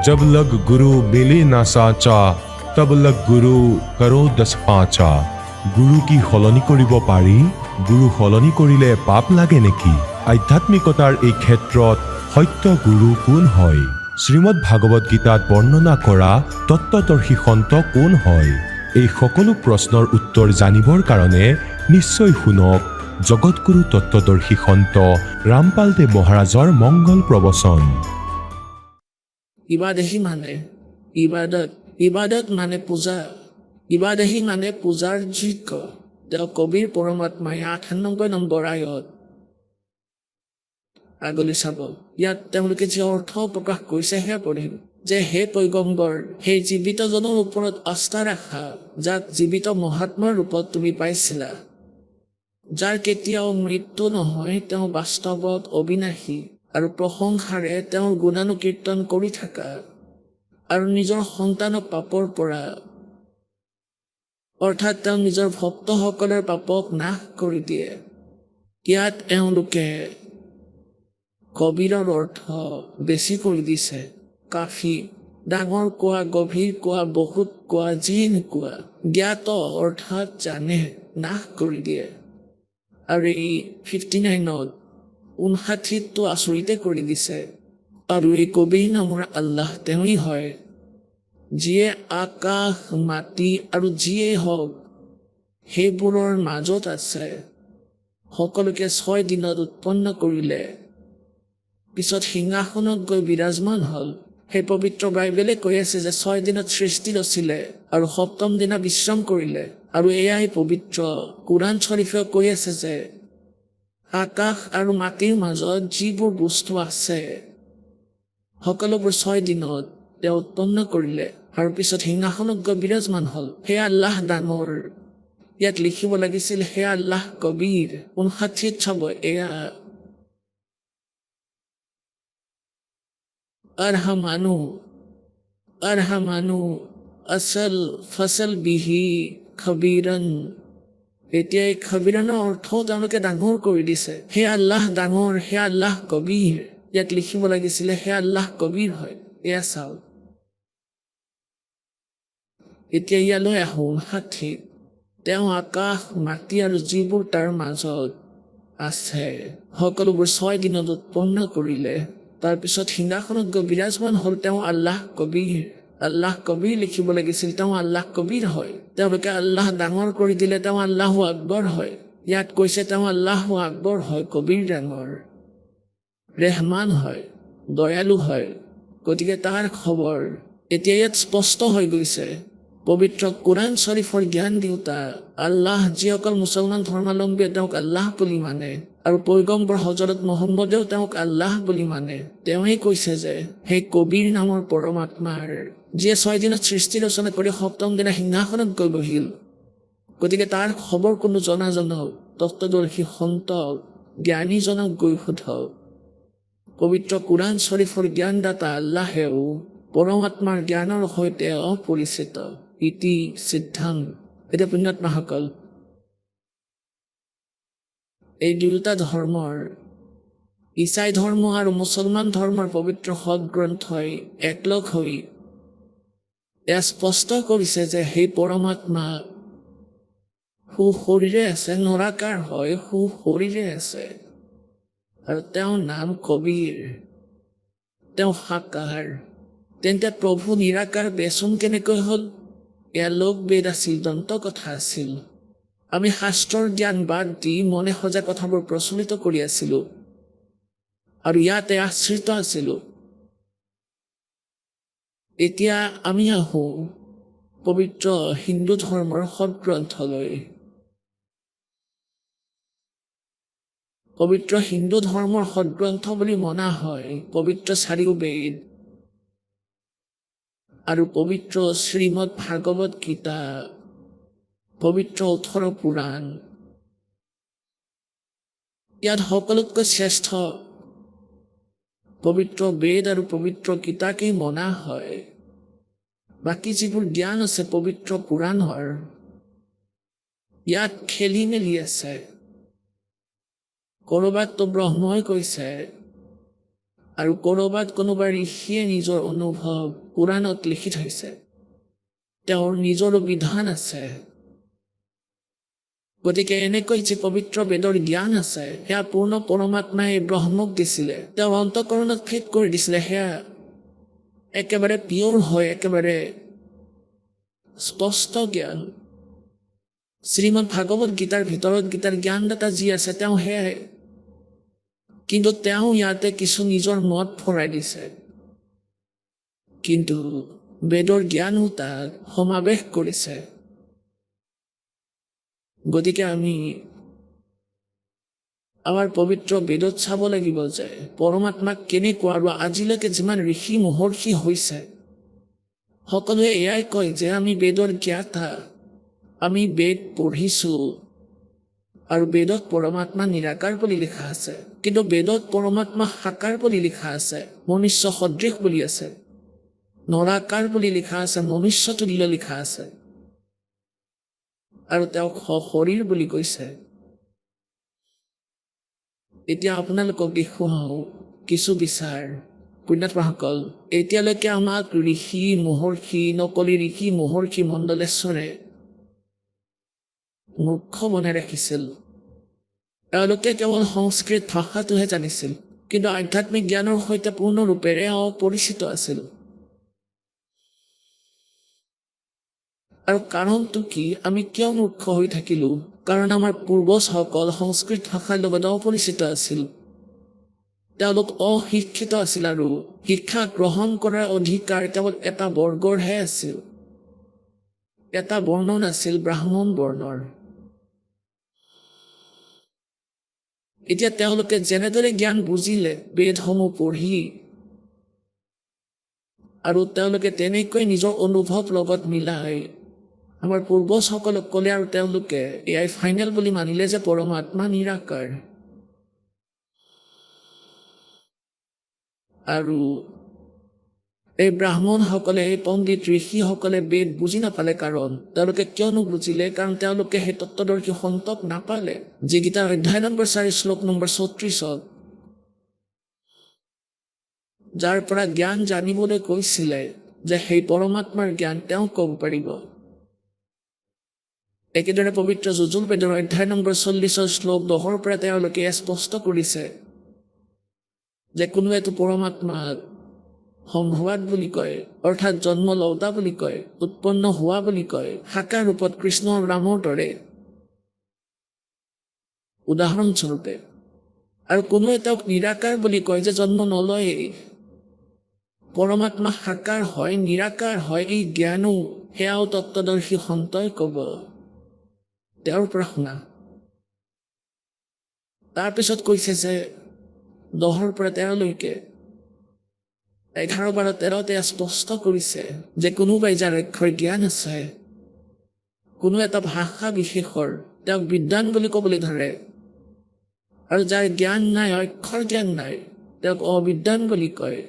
जब लग गुरु मिले ना साचा तब लग गुरु करो 10 5 গুৰু কি সলনি কৰিব পাৰি গুৰু সলনি কৰিলে পাপ লাগে নেকি আধ্যাত্মিকতাৰ এই ক্ষেত্ৰত সত্য গুৰু কোন হয় শ্ৰীমদ ভাগৱত গীতাত বৰ্ণনা কৰা তত্ত্বদৰ্শী সন্ত কোন হয় এই সকলো প্ৰশ্নৰ উত্তৰ জানিবৰ কাৰণে নিশ্চয় শুনক জগতগুৰু তত্ত্বদৰ্শী সন্ত ৰামপাল দেৱ মহাৰাজৰ মংগল প্ৰবচন ইবাদহি মানে ইবাদত মানে পূজা ইবাদহি মানে পূজাৰ যোগ্য তেওঁ কবিৰ পৰমাত্মাই ৯৮ নম্বৰ আয়ত আগলৈ চাব ইয়াত তেওঁলোকে যি অৰ্থ প্ৰকাশ কৰিছে সেয়া পঢ়িম যে হে পৈগম্বৰ সেই জীৱিতজনৰ ওপৰত আস্থা ৰাখা যাক জীৱিত মহাত্মাৰ ৰূপত তুমি পাইছিলা যাৰ কেতিয়াও মৃত্যু নহয় তেওঁ বাস্তৱত অবিনাশী আৰু প্ৰশংসাৰে তেওঁৰ গুণানুকীৰ্তন কৰি থাকা আৰু নিজৰ সন্তানক পাপৰ পৰা অৰ্থাৎ তেওঁ নিজৰ ভক্তসকলৰ পাপক নাশ কৰি দিয়ে ইয়াত এওঁলোকে কবিৰৰ অৰ্থ বেছি কৰি দিছে কাফি ডাঙৰ কোৱা গভীৰ কোৱা বহুত কোৱা যি নোকোৱা জ্ঞাত অৰ্থাৎ জানে নাশ কৰি দিয়ে আৰু এই 59ত 59টো আচৰিতে কৰি দিছে আৰু এই কবিৰ নামৰ আল্লাহ তেওঁই হয় যিয়ে আকাশ মাটি আৰু যিয়েই হওক সেইবোৰৰ মাজত আছে সকলোকে 6 দিনত উৎপন্ন কৰিলে পিছত সিংহাসনত গৈ বিৰাজমান হ'ল সেই পবিত্ৰ বাইবেলে কৈ আছে যে 6 দিনত সৃষ্টি ৰচিলে আৰু 7ম দিনা বিশ্ৰাম কৰিলে আৰু এয়াই পবিত্ৰ কুৰাণ শৰীফে কৈ আছে যে আকাশ আৰু মাটিৰ মাজত যিবোৰ বস্তু আছে সকলোবোৰ 6 দিনত তেওঁ উৎপন্ন কৰিলে আৰু পিছত সিংহাসনত গৈ বিৰাজমান হ'ল হে আল্লাহ ডাঙৰ ইয়াত লিখিব লাগিছিল হে আল্লাহ কবিৰ 59ত চাব এয়া আৰহামানু আচল ফচল বিহি খবিৰন এতিয়া এই খবিৰানৰ অৰ্থও তেওঁলোকে ডাঙৰ কৰি দিছে হে আল্লাহ ডাঙৰ হে আল্লাহ কবিৰ ইয়াত লিখিব লাগিছিলে হে আল্লাহ কবিৰ হয় এয়া চাওক এতিয়া ইয়ালৈ আহোঁ 60 তেওঁ আকাশ মাটি আৰু যিবোৰ তাৰ মাজত আছে সকলোবোৰ 6 দিনত উৎপন্ন কৰিলে তাৰপিছত সিংহাসনত গৈ বিৰাজমান হ'ল তেওঁ আল্লাহ কবিৰ লিখিব লাগিছিল তেওঁ আল্লাহ কবিৰ হয় তেওঁলোকে আল্লাহ ডাঙৰ কৰি দিলে তেওঁ আল্লাহু আকবৰ হয় ইয়াত কৈছে তেওঁ আল্লাহু আকবৰ হয় কবিৰ ডাঙৰ ৰেহমান হয় দয়ালু হয় গতিকে তাৰ খবৰ এতিয়া ইয়াত স্পষ্ট হৈ গৈছে পবিত্ৰ কুৰাণ শৰীফৰ জ্ঞান দিওঁতা আল্লাহ যিসকল মুছলমান ধৰ্মাৱলম্বীয়ে তেওঁক আল্লাহ বুলি মানে আৰু পৈগম্বৰ হজৰত মহম্মদেও তেওঁক আল্লাহ বুলি মানে তেওঁই কৈছে যে সেই কবিৰ নামৰ পৰমাত্মাৰ যিয়ে 6 দিনত সৃষ্টি ৰচনা কৰি 7ম দিনা সিংহাসনত গৈ বহিল গতিকে তাৰ খবৰ কোনো জনাজনক তত্ত্বদৰ্শী সন্তক জ্ঞানীজনক গৈ সোধক পবিত্ৰ কুৰাণ শৰীফৰ জ্ঞানদাতা আল্লাহেও পৰমাত্মাৰ জ্ঞানৰ সৈতে অপৰিচিত ইতি সিদ্ধান্ত এতিয়া পুণ্যাত্মাসকল এই দুয়োটা ধৰ্মৰ ইছাই ধৰ্ম আৰু মুছলমান ধৰ্মৰ পবিত্ৰ সৎগ্ৰন্থই একলগ হৈ এয়া স্পষ্ট কৰিছে যে সেই পৰমাত্মা সুশৰীৰে আছে নৰাকাৰ হয় সুশৰীৰে আছে আৰু তেওঁৰ নাম কবিৰ তেওঁ সাকাৰ তেন্তে প্ৰভু নিৰাকাৰ বেচোন কেনেকৈ হ'ল এয়া লোক বেদ আছিল দন্ত কথা আছিল আমি শাস্ত্ৰৰ জ্ঞান বাদ দি মনে সজা কথাবোৰ প্ৰচলিত কৰি আছিলো আৰু ইয়াতে আশ্ৰিত আছিলো এতিয়া আমি আহোঁ পবিত্ৰ হিন্দু ধৰ্মৰ সৎগ্ৰন্থলৈ পবিত্ৰ হিন্দু ধৰ্মৰ সৎগ্ৰন্থ বুলি মনা হয় পবিত্ৰ 4 বেদ আৰু পবিত্ৰ শ্ৰীমদ ভাগৱত গীতা পবিত্ৰ 18 পুৰাণ ইয়াত সকলোতকৈ শ্ৰেষ্ঠ পবিত্ৰ বেদ আৰু পবিত্ৰ গীতাকেই মনা হয় বাকী যিবোৰ জ্ঞান আছে পবিত্ৰ পুৰাণৰ ইয়াত খেলি মেলি আছে কৰবাততো ব্ৰহ্মই কৈছে আৰু কোনোবা ঋষিয়ে নিজৰ অনুভৱ পুৰাণত লিখি থৈছে। তেওঁৰ নিজৰো বিধান আছে। গতিকে এনেকৈ যে পবিত্ৰ বেদৰ জ্ঞান আছে, সেয়া পূৰ্ণ পৰমাত্মাই ব্ৰহ্মক দিছিলে। তেওঁ অন্তঃকৰণত ফিট কৰি দিছিলে। সেয়া একেবাৰে পিয়ৰ হয়, একেবাৰে স্পষ্ট জ্ঞান। শ্ৰীমদ ভাগৱত গীতাৰ ভিতৰত গীতাৰ জ্ঞানদাতা যি আছে তেওঁ সেয়াই। কিন্তু তেওঁ ইয়াতে কিছু নিজৰ মত ভৰাই দিছে। কিন্তু বেদৰ জ্ঞানো তাক সমাৱেশ কৰিছে। গতিকে আমি আমাৰ পবিত্ৰ বেদত চাব লাগিব যে পৰমাত্মাক কেনেকুৱা, আৰু আজিলৈকে যিমান ঋষি মহৰ্ষি হৈছে সকলোৱে এয়াই কয় যে আমি বেদৰ জ্ঞাতা, আমি বেদ পঢ়িছোঁ, আৰু বেদত পৰমাত্মা নিৰাকাৰ বুলি লিখা আছে। কিন্তু বেদত পৰমাত্মা সাকাৰ বুলি লিখা আছে, মনুষ্য সদৃশ বুলি আছে। নৰাকাৰ বুলি লিখা আছে, মনুষ্য তুল্য লিখা আছে। আৰু তেওঁক শৰীৰ বুলি কৈছে। এতিয়া আপোনালোকক দেখুৱাওঁ কিছু বিচাৰ। পুণ্যাত্মাসকল, এতিয়ালৈকে আমাক ঋষি মহৰ্ষি, নকলি ঋষি মহৰ্ষি মণ্ডলেশ্বৰে মূৰ্খ বনাই ৰাখিছিল। তেওঁলোকে কেৱল সংস্কৃত ভাষাটোহে জানিছিল, কিন্তু আধ্যাত্মিক জ্ঞানৰ সৈতে পূৰ্ণৰূপেৰে অপৰিচিত আছিল। আৰু কাৰণটো কি? আমি কিয় মূৰ্খ হৈ থাকিলো? কাৰণ আমাৰ পূৰ্বজসকল সংস্কৃত ভাষাৰ লগত অপৰিচিত আছিল। তেওঁলোক অশিক্ষিত আছিল, আৰু শিক্ষা গ্ৰহণ কৰাৰ অধিকাৰ কেৱল এটা বৰ্গৰহে আছিল। এটা বৰ্ণ নাছিল, ব্ৰাহ্মণ বৰ্ণৰ। এতিয়া তেওঁলোকে যেনেদৰে জ্ঞান বুজিলে বেদসমূহ পঢ়ি, আৰু তেওঁলোকে তেনেকৈ নিজৰ অনুভৱ লগত মিলাই আমাৰ পূৰ্বজসকলক ক'লে, আৰু তেওঁলোকে এয়াই ফাইনেল বুলি মানিলে যে পৰমাত্মা নিৰাকাৰ। আৰু এই ব্ৰাহ্মণসকলে, এই পণ্ডিত ঋষিসকলে বেদ বুজি নাপালে। কাৰণ তেওঁলোকে কিয় নুবুজিলে? কাৰণ তেওঁলোকে সেই তত্ত্বদৰ্শী সন্তক নাপালে, যি গীতাৰ অধ্যায় নম্বৰ 4 শ্লোক নম্বৰ 34 যাৰ পৰা জ্ঞান জানিবলৈ কৈছিলে যে সেই পৰমাত্মাৰ জ্ঞান তেওঁ ক'ব পাৰিব। একেদৰে পবিত্ৰ যজুৰ্বেদৰ অধ্যায় নম্বৰ 40 শ্লোক 10 পৰা তেওঁলোকে স্পষ্ট কৰিছে যে কোনোৱেতো পৰমাত্মাক সম্ভৱাত বুলি কয়, অৰ্থাৎ জন্ম লওঁতা বুলি কয়, উৎপন্ন হোৱা বুলি কয়, সাকাৰ ৰূপত কৃষ্ণ ৰামৰ দৰে উদাহৰণস্বৰূপে। আৰু কোনোৱে তেওঁক নিৰাকাৰ বুলি কয়, যে জন্ম নলয়েই। পৰমাত্মা সাকাৰ হয়, নিৰাকাৰ হয়, এই জ্ঞানো সেয়াও তত্ত্বদৰ্শী সন্তই ক'ব। তেওঁৰ পৰা শুনা। তাৰপিছত কৈছে যে 10 পৰা 13লৈকে 11, 12, 13তে স্পষ্ট কৰিছে যে কোনোবাই যাৰ অক্ষৰ জ্ঞান আছে, কোনো এটা ভাষা বিশেষৰ তেওঁক বিদ্বান বুলি ক'বলৈ ধৰে, আৰু যাৰ জ্ঞান নাই, অক্ষৰ জ্ঞান নাই, তেওঁক অবিদ্বান বুলি কয়।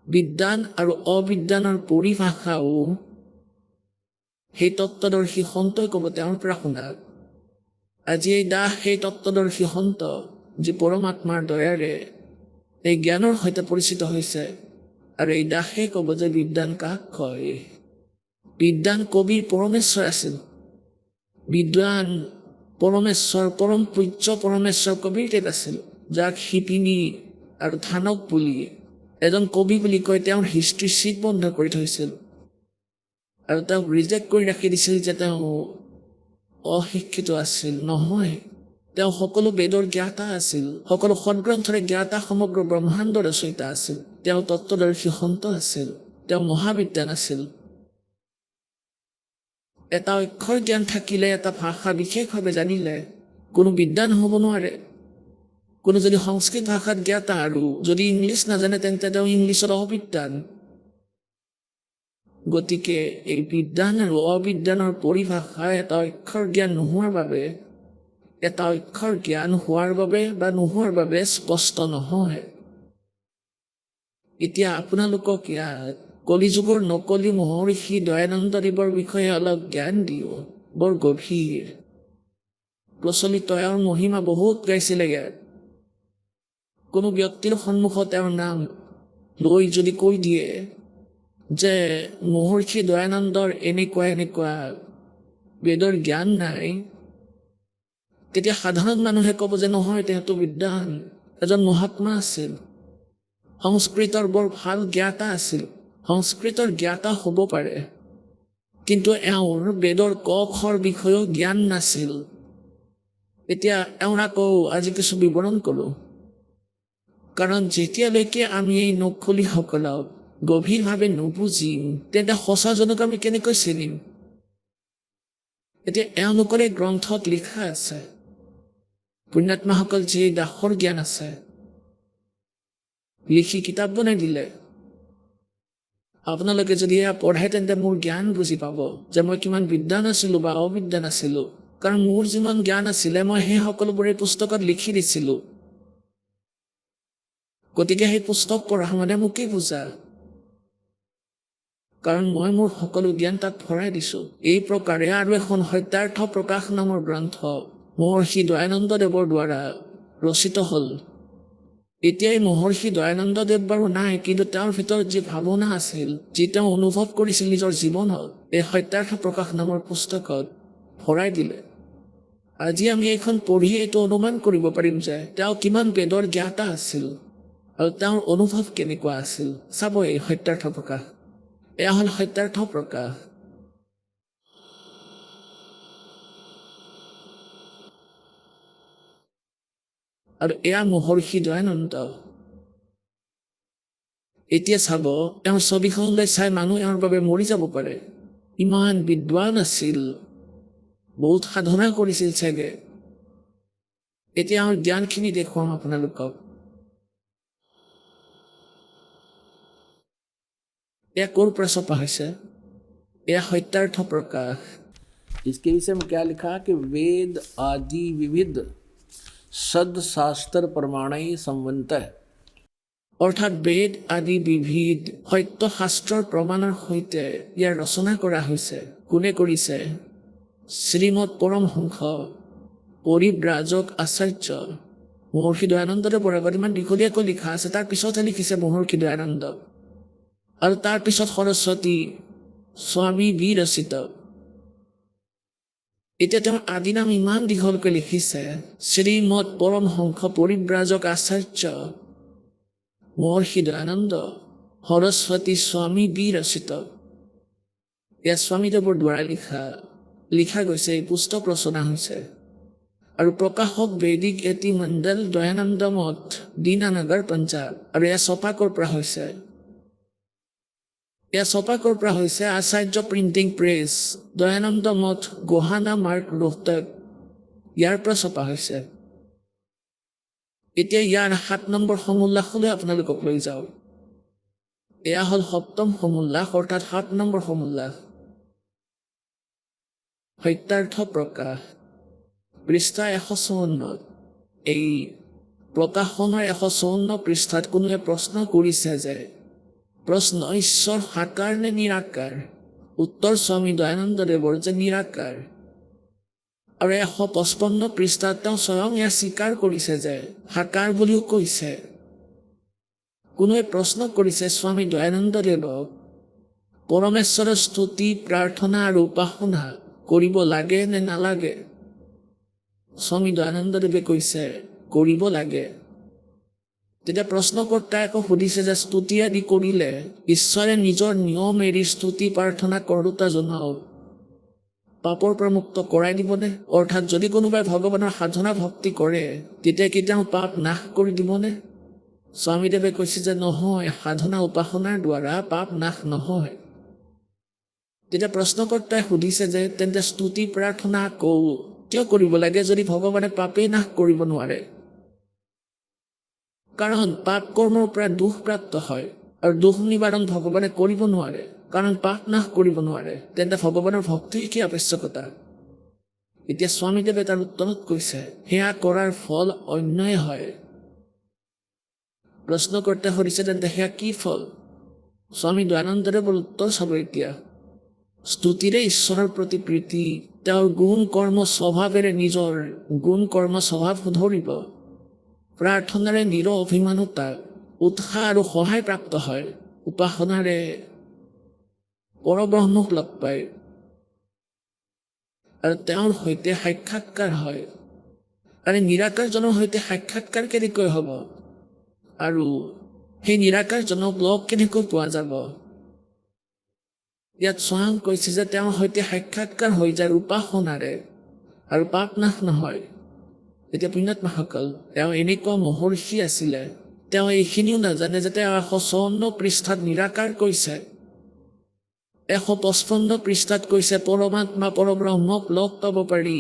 বিদ্বান আৰু অবিদ্বানৰ পৰিভাষাও সেই তত্ত্বদৰ্শী সন্তই ক'ব। তেওঁৰ পৰা শুনা। আজি এই দাস সেই তত্ত্বদৰ্শী সন্ত, যি পৰমাত্মাৰ দয়াৰে এই জ্ঞানৰ সৈতে পৰিচিত হৈছে, আৰু এই দাসে ক'ব যে বিদ্বান কাক কয়। বিদ্বান কবিৰ পৰমেশ্বৰ আছিল। বিদ্বান পৰমেশ্বৰ, পৰম পূজ্য পৰমেশ্বৰ কবিৰ দেৱ আছিল, যাক শিপিনী আৰু ধানক বুলি এজন কবি বুলি কয়। তেওঁৰ হিষ্ট্ৰী চিট বন্ধ কৰি থৈছিল, আৰু তেওঁক ৰিজেক্ট কৰি ৰাখি দিছিল যে তেওঁ অশিক্ষিত আছিল। নহয়, তেওঁ সকলো বেদৰ জ্ঞাতা আছিল, সকলো সদগ্ৰন্থৰে জ্ঞাতা, সমগ্ৰ ব্ৰহ্মাণ্ডৰ ৰচয়িতা আছিল। তেওঁ তত্ত্বদৰ্শী সন্ত আছিল, তেওঁ মহাবিদ্বান আছিল। এটা অক্ষৰ জ্ঞান থাকিলে, এটা ভাষা বিশেষভাৱে জানিলে কোনো বিদ্বান হ'ব নোৱাৰে। কোনো যদি সংস্কৃত ভাষাত জ্ঞাতা আৰু যদি ইংলিছ নাজানে, তেন্তে তেওঁ ইংলিছত অবিদ্বান। গতিকে এই বিদ্বান আৰু অবিদ্বানৰ পৰিভাষা এটা অক্ষৰ জ্ঞান নোহোৱাৰ বাবে, এটা অক্ষৰ জ্ঞান হোৱাৰ বাবে বা নোহোৱাৰ বাবে স্পষ্ট নহয়। এতিয়া আপোনালোকক ইয়াত কলিযুগৰ নকলি মহৰ্ষি দয়ানন্দদেৱৰ বিষয়ে অলপ জ্ঞান দিওঁ। বৰ গভীৰ প্ৰচলিত, এওঁৰ মহিমা বহুত গাইছিলে ইয়াত। কোনো ব্যক্তিৰ সন্মুখত তেওঁৰ নাম লৈ যদি কৈ দিয়ে যে মহৰ্ষি দয়ানন্দৰ এনেকুৱা বেদৰ জ্ঞান নাই, তেতিয়া সাধাৰণ মানুহে ক'ব যে নহয়, তেওঁতো বিদ্বান, এজন মহাত্মা আছিল, সংস্কৃতৰ বৰ ভাল জ্ঞাতা আছিল, সংস্কৃতৰ জ্ঞাতা হ'ব পাৰে, কিন্তু এওঁৰ বেদৰ ক খৰ বিষয়েও জ্ঞান নাছিল। এতিয়া এওঁৰ আকৌ আজি কিছু বিৱৰণ কৰোঁ, কাৰণ যেতিয়ালৈকে আমি এই নখলীসকলক গভীৰভাৱে নুবুজিম তেন্তে সঁচাজনক আমি কেনেকৈ চিনিম। এতিয়া এওঁলোকৰে গ্ৰন্থত লিখা আছে, পুণ্যাত্মাসকল যি দাসৰ জ্ঞান আছে লিখি কিতাপ বনাই দিলে। আপোনালোকে যদি এয়া পঢ়ে তেন্তে মোৰ জ্ঞান বুজি পাব যে মই কিমান বিদ্বান আছিলোঁ বা অবিদ্বান আছিলোঁ, কাৰণ মোৰ যিমান জ্ঞান আছিলে মই সেই সকলোবোৰ এই পুস্তকত লিখি দিছিলোঁ। গতিকে সেই পুস্তক পঢ়া মানে মোকেই বুজা, কাৰণ মই মোৰ সকলো জ্ঞান তাত ভৰাই দিছোঁ। এই প্ৰকাৰে আৰু এখন সত্যাৰ্থ প্ৰকাশ নামৰ গ্ৰন্থ মহৰ্ষি দয়ানন্দদেৱৰ দ্বাৰা ৰচিত হ'ল। এতিয়া এই মহৰ্ষি দয়ানন্দদেৱ বাৰু নাই, কিন্তু তেওঁৰ ভিতৰত যি ভাৱনা আছিল, যি তেওঁ অনুভৱ কৰিছিল নিজৰ জীৱনত, এই সত্যাৰ্থ প্ৰকাশ নামৰ পুস্তকত ভৰাই দিলে। আজি আমি এইখন পঢ়ি এইটো অনুমান কৰিব পাৰিম যে তেওঁ কিমান বেদৰ জ্ঞাতা আছিল আৰু তেওঁৰ অনুভৱ কেনেকুৱা আছিল। চাব এই সত্যাৰ্থ প্ৰকাশ, এয়া হ'ল সত্যাৰ্থ প্ৰকাশ। আৰু এয়া মহৰ্ষি দয়ানন্দ। এতিয়া চাব, তেওঁৰ ছবিখনলৈ চাই মানুহ এওঁৰ বাবে মৰি যাব পাৰে। ইমান বিদ্বান আছিল, বহুত সাধনা কৰিছিল চাগে। এতিয়া আমাৰ জ্ঞানখিনি দেখুৱাম আপোনালোকক। এয়া ক'ৰ পৰা ছপা হৈছে? এয়া সত্যাৰ্থ প্ৰকাশ। इसके विषय में क्या लिखा कि वेद आदि विविध सद शास्त्र प्रमाणई संबंध, অৰ্থাৎ বেদ আদি বিবিধ সত্য শাস্ত্ৰৰ প্ৰমাণৰ সৈতে ইয়াৰ ৰচনা কৰা হৈছে। কোনে কৰিছে? শ্ৰীমদ পৰমহংস পৰিব্ৰাজক আচাৰ্য মহৰ্ষি দয়ানন্দদেৱৰ আগত ইমান দীঘলীয়াকৈ লিখা আছে, তাৰ পিছতহে লিখিছে মহৰ্ষি দয়ানন্দ, আৰু তাৰ পিছত সৰস্বতী স্বামী বিৰচিত। এতিয়া তেওঁৰ আদি নাম ইমান দীঘলকৈ লিখিছে, শ্ৰীমদ পৰমহংস পৰিব্ৰাজক আচাৰ্য মহৰ্ষি দয়ানন্দ সৰস্বতী স্বামী বিৰচিত। এয়া স্বামীদেৱৰ দ্বাৰা লিখা গৈছে, এই পুস্তক ৰচনা হৈছে। আৰু প্ৰকাশক বৈদিক এটি মণ্ডল দয়ানন্দ মঠ দীনানগৰ পঞ্জাৱ। আৰু এয়া ছপাকৰ পৰা হৈছে, আচাৰ্য প্ৰিণ্টিং প্ৰেছ দয়ানন্দ মঠ গোহানা মাৰ্গ ৰোহতক, ইয়াৰ পৰা ছপা হৈছে। এতিয়া ইয়াৰ ৭ নম্বৰ সমুল্লাসলৈ আপোনালোকক লৈ যাওঁ। এয়া হ'ল ৭ম সমুল্লাস, অৰ্থাৎ ৭ নম্বৰ সমুল্লাস। সত্যাৰ্থ প্ৰকাশ, পৃষ্ঠা ১৫৪। এই প্ৰকাশনৰ ১৫৪ পৃষ্ঠাত কোনোৱে প্ৰশ্ন কৰিছে যে প্ৰশ্ন, ঈশ্বৰ সাকাৰ নে নিৰাকাৰ? উত্তৰ, স্বামী দয়ানন্দদেৱৰ যে নিৰাকাৰ। আৰু ১৫৫ পৃষ্ঠাত তেওঁ স্বয়ং এয়া স্বীকাৰ কৰিছে যে সাকাৰ বুলিও কৈছে। কোনোৱে প্ৰশ্ন কৰিছে স্বামী দয়ানন্দদেৱক পৰমেশ্বৰৰ স্তুতি প্ৰাৰ্থনা আৰু উপাসনা কৰিব লাগে নে নালাগে? স্বামী দয়ানন্দদেৱে কৈছে কৰিব লাগে। তেতিয়া প্ৰশ্নকৰ্তাই আকৌ সুধিছে যে স্তুতি আদি কৰিলে ঈশ্বৰে নিজৰ নিয়ম এৰি স্তুতি প্ৰাৰ্থনা কৰোঁতাজনক পাপৰ পৰা মুক্ত কৰাই দিবনে? অৰ্থাৎ যদি কোনোবাই ভগৱানৰ সাধনা ভক্তি কৰে তেতিয়া কি তেওঁ পাপ নাশ কৰি দিবনে? স্বামীদেৱে কৈছে যে নহয়, সাধনা উপাসনাৰ দ্বাৰা পাপ নাশ নহয়। তেতিয়া প্ৰশ্নকৰ্তাই সুধিছে যে তেন্তে স্তুতি প্ৰাৰ্থনা কিয় কৰিব লাগে যদি ভগৱানে পাপেই নাশ কৰিব নোৱাৰে? কাৰণ পাপ কৰ্মৰ পৰা দুখ প্ৰাপ্ত হয়, আৰু দুখ নিবাৰণ ভগৱানে কৰিব নোৱাৰে, কাৰণ পাপ নাশ কৰিব নোৱাৰে। তেন্তে ভগৱানৰ ভক্তিৰ কি আৱশ্যকতা? এতিয়া স্বামীদেৱে তাৰ উত্তৰত কৈছে সেয়া কৰাৰ ফল অন্যই হয়। প্ৰশ্নকৰ্তাই সুধিছে তেন্তে সেয়া কি ফল? স্বামী দয়ানন্দদেৱৰ উত্তৰ চাব এতিয়া। স্তুতিৰে ঈশ্বৰৰ প্ৰতি প্ৰীতি, তেওঁৰ গুণ কৰ্ম স্বভাৱেৰে নিজৰ গুণ কৰ্ম স্বভাৱ শুধৰিব, প্ৰাৰ্থনাৰে নিৰভিমানতা উৎসাহ আৰু সহায় প্ৰাপ্ত হয়। উপাসনাৰে পৰব্ৰহ্মক লগ পায় আৰু তেওঁৰ সৈতে সাক্ষাৎকাৰ হয়। আৰু নিৰাকাৰজনৰ সৈতে সাক্ষাৎকাৰ কেনেকৈ হ'ব আৰু সেই নিৰাকাৰজনক লগ কেনেকৈ পোৱা যাব? ইয়াত স্বয়ং কৈছে যে তেওঁৰ সৈতে সাক্ষাৎকাৰ হৈ যায় উপাসনাৰে আৰু পাপ নাশ নহয়। এতিয়া পুণ্যাত্মাসকল, তেওঁ এনেকুৱা মহৰ্ষি আছিলে, তেওঁ এইখিনিও নাজানে যে তেওঁ 154 পৃষ্ঠাত নিৰাকাৰ কৈছে, 155 পৃষ্ঠাত কৈছে পৰমাত্মা পৰব্ৰহ্মক লগ পাব পাৰি,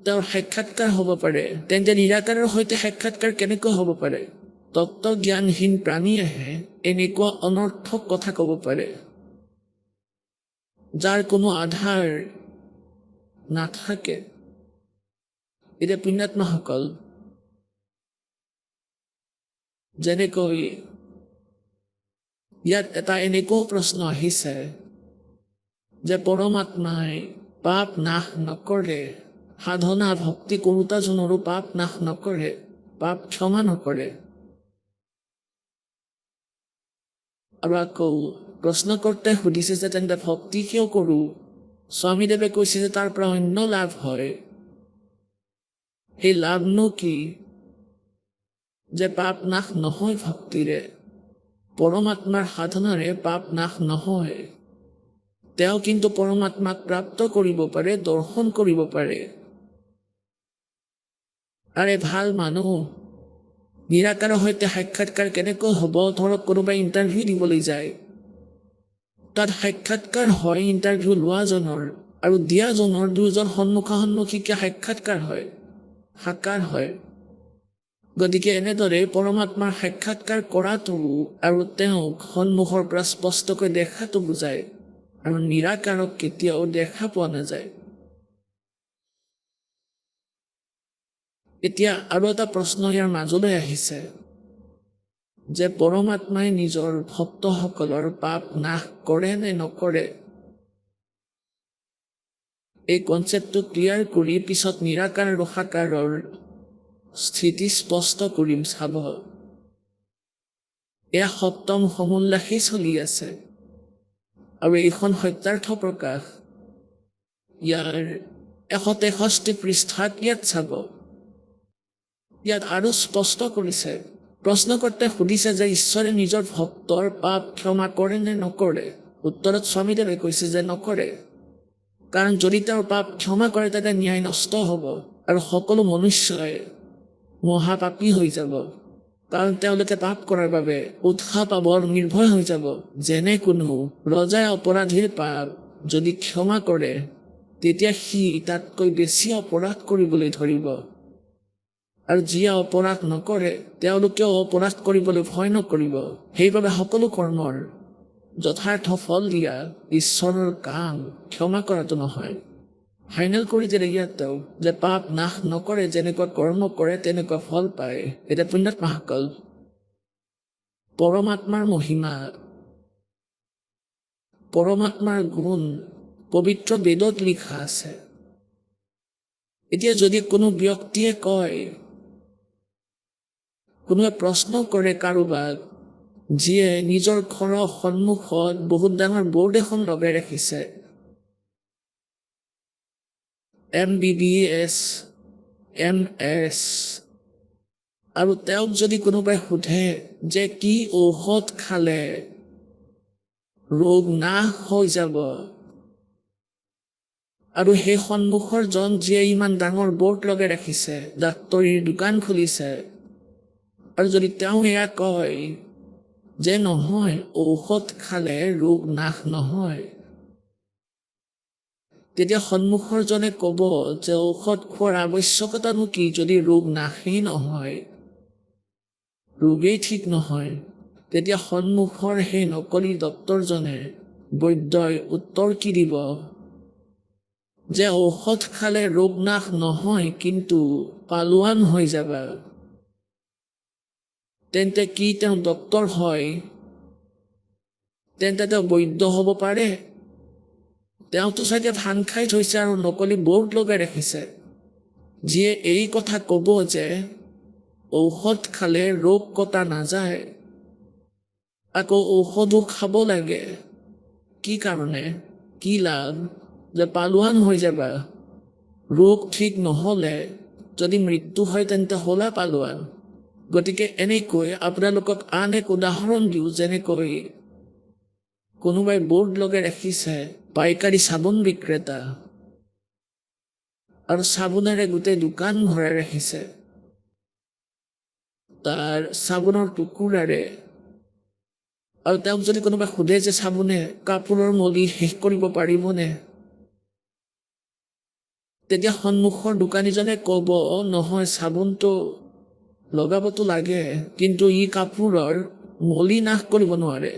তেওঁৰ সাক্ষাৎকাৰ হ'ব পাৰে। তেন্তে নিৰাকাৰৰ সৈতে সাক্ষাৎকাৰ কেনেকৈ হ'ব পাৰে? তত্ত্বজ্ঞানহীন প্ৰাণীয়েহে এনেকুৱা অনৰ্থক কথা ক'ব পাৰে, যাৰ কোনো আধাৰ নাথাকে। এতিয়া পুণ্যাত্মাসকল, যেনেকৈ ইয়াত এটা এনেকুৱা প্ৰশ্ন আহিছে যে পৰমাত্মাই পাপ নাশ নকৰে, সাধনা ভক্তি কৰোঁতাজনৰো পাপ নাশ নকৰে, পাপ ক্ষমা নকৰে। আৰু আকৌ প্ৰশ্নকৰ্তাই সুধিছে যে তেন্তে ভক্তি কিয় কৰোঁ? স্বামীদেৱে কৈছে যে তাৰ পৰা অন্য লাভ হয়। সেই লাভনো কি? যে পাপ নাশ নহয় ভক্তিৰে, পৰমাত্মাৰ সাধনাৰে পাপ নাশ নহয়। তেওঁ কিন্তু পৰমাত্মাক প্ৰাপ্ত কৰিব পাৰে, দৰ্শন কৰিব পাৰে। আৰে ভাল মানুহ, নিৰাকাৰৰ সৈতে সাক্ষাৎকাৰ কেনেকৈ হ'ব? ধৰক কোনোবাই ইণ্টাৰভিউ দিবলৈ যায়, তাত সাক্ষাৎকাৰ হয় ইণ্টাৰভিউ লোৱাজনৰ আৰু দিয়াজনৰ, দুজন সন্মুখাসন্মুখীকে সাক্ষাৎকাৰ হয়, সাকাৰ হয়। গতিকে এনেদৰে পৰমাত্মাৰ সাক্ষাৎকাৰ কৰাটো আৰু তেওঁক সন্মুখৰ পৰা স্পষ্টকৈ দেখাটো বুজায়, আৰু নিৰাকাৰক কেতিয়াও দেখা পোৱা নাযায়। এতিয়া আৰু এটা প্ৰশ্ন ইয়াৰ মাজলৈ আহিছে যে পৰমাত্মাই নিজৰ ভক্তসকলৰ পাপ নাশ কৰে নে নকৰে? এই কনচেপ্টটো ক্লিয়াৰ কৰি পিছত নিৰাকাৰ আৰু সাকাৰৰ স্থিতি স্পষ্ট কৰিম, চাব। এয়া সপ্তম সমোল্লাসেই চলি আছে আৰু এইখন সত্যাৰ্থ প্ৰকাশ। ইয়াৰ 163 পৃষ্ঠাত ইয়াত চাব। ইয়াত আৰু স্পষ্ট কৰিছে, প্ৰশ্নকৰ্তাই সুধিছে যে ঈশ্বৰে নিজৰ ভক্তৰ পাপ ক্ষমা কৰে নে নকৰে? উত্তৰত স্বামীদেৱে কৈছে যে নকৰে। কাৰণ যদি তেওঁৰ পাপ ক্ষমা কৰে তেন্তে ন্যায় নষ্ট হ'ব আৰু সকলো মনুষ্যই মহাপাপী হৈ যাব। কাৰণ তেওঁলোকে পাপ কৰাৰ বাবে উৎসাহ পাব আৰু নিৰ্ভয় হৈ যাব। যেনে কোনো ৰজাই অপৰাধীৰ পাপ যদি ক্ষমা কৰে তেতিয়া সি তাতকৈ বেছি অপৰাধ কৰিবলৈ ধৰিব, আৰু যিয়ে অপৰাধ নকৰে তেওঁলোকেও অপৰাধ কৰিবলৈ ভয় নকৰিব। সেইবাবে সকলো কৰ্মৰ যথাৰ্থ ফল দিয়া ঈশ্বৰৰ কাম ক্ষমা কৰাটো নহয়। ফাইনেল কৰি দিলে ইয়াতেও যে পাপ নাশ নকৰে, যেনেকুৱা কৰ্ম কৰে তেনেকুৱা ফল পায়। এতিয়া পুণ্যাত্মাসকল, পৰমাত্মাৰ মহিমা, পৰমাত্মাৰ গুণ পবিত্ৰ বেদত লিখা আছে। এতিয়া যদি কোনো ব্যক্তিয়ে কয়, কোনোৱে প্ৰশ্ন কৰে কাৰোবাক যিয়ে নিজৰ ঘৰৰ সন্মুখত বহুত ডাঙৰ বৰ্ড এখন লগাই ৰাখিছে, MBBS, MS, আৰু তেওঁক যদি কোনোবাই সোধে যে কি ঔষধ খালে ৰোগ নাশ হৈ যাব, আৰু সেই সন্মুখৰ জন যিয়ে ইমান ডাঙৰ বৰ্ড লগাই ৰাখিছে, ডাক্তৰীৰ দোকান খুলিছে, আৰু যদি তেওঁ এয়া কয় যে নহয় ঔষধ খালে ৰোগ নাশ নহয়, তেতিয়া সন্মুখৰ জনে ক'ব যে ঔষধ খোৱাৰ আৱশ্যকতানো কি যদি ৰোগ নাশেই নহয়, ৰোগেই ঠিক নহয়? তেতিয়া সন্মুখৰ সেই নকলি ডক্তৰজনে, বৈদ্যই উত্তৰ কি দিব? যে ঔষধ খালে ৰোগ নাশ নহয় কিন্তু পালোৱান হৈ যাবা। তেন্তে কি তেওঁ ডক্তৰ হয়? তেন্তে তেওঁ বৈদ্য হ'ব পাৰে? তেওঁতো চাগে ভান খাই থৈছে আৰু নকলি বৰ্ড লগাই ৰাখিছে, যিয়ে এই কথা ক'ব যে ঔষধ খালে ৰোগ কটা নাযায়, আকৌ ঔষধো খাব লাগে। কি কাৰণে? কি লাভ? যে পালোৱান হৈ যাবা। ৰোগ ঠিক নহ'লে যদি মৃত্যু হয় তেন্তে হ'লা পালোৱান। গতিকে এনেকৈ আপোনালোকক আন এক উদাহৰণ দিওঁ, যেনেকৈ কোনোবাই বৰ্ড লগাই ৰাখিছে পাইকাৰী চাবোন বিক্ৰেতা, আৰু চাবোনেৰে গোটেই দোকান ভৰাই ৰাখিছে। তাৰ চাবোনৰ টুকুৰাৰে, আৰু তেওঁক যদি কোনোবাই সোধে যে চাবোনে কাপোৰৰ মলি শেষ কৰিব পাৰিবনে, তেতিয়া সন্মুখৰ দোকানীজনে ক'ব, নহয়, চাবোনটো লগাবতো লাগে, কিন্তু ই কাপোৰৰ মলি নাশ কৰিব নোৱাৰে।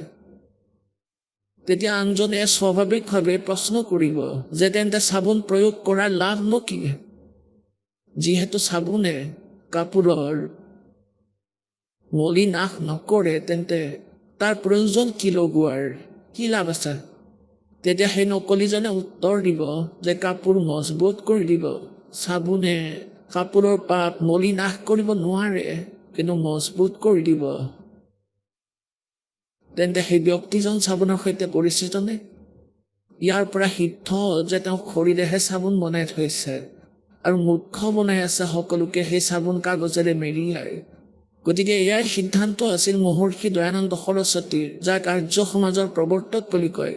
তেতিয়া আনজনে স্বাভাৱিকভাৱে প্ৰশ্ন কৰিব যে তেন্তে চাবোন প্ৰয়োগ কৰাৰ লাভনো কি? যিহেতু চাবোনে কাপোৰৰ মলি নাশ নকৰে, তেন্তে তাৰ প্ৰয়োজন কি লগোৱাৰ? কি লাভ আছে? তেতিয়া সেই নকলিজনে উত্তৰ দিব যে কাপোৰ মজবুত কৰি দিব। চাবোনে কাপোৰৰ পাপ মলি নাশ কৰিব নোৱাৰে, কিন্তু মজবুত কৰি দিব। তেন্তে সেই ব্যক্তিজন চাবোনৰ সৈতে পৰিচিতনে? ইয়াৰ পৰা সিদ্ধ যে তেওঁ খৰিৰেহে চাবোন বনাই থৈছে আৰু মূৰ্খ বনাই আছে সকলোকে সেই চাবোন কাগজেৰে মেৰিয়াই। গতিকে ইয়াৰ সিদ্ধান্ত আছিল মহৰ্ষি দয়ানন্দ সৰস্বতীৰ, যাক আৰ্য সমাজৰ প্ৰৱৰ্তক বুলি কয়।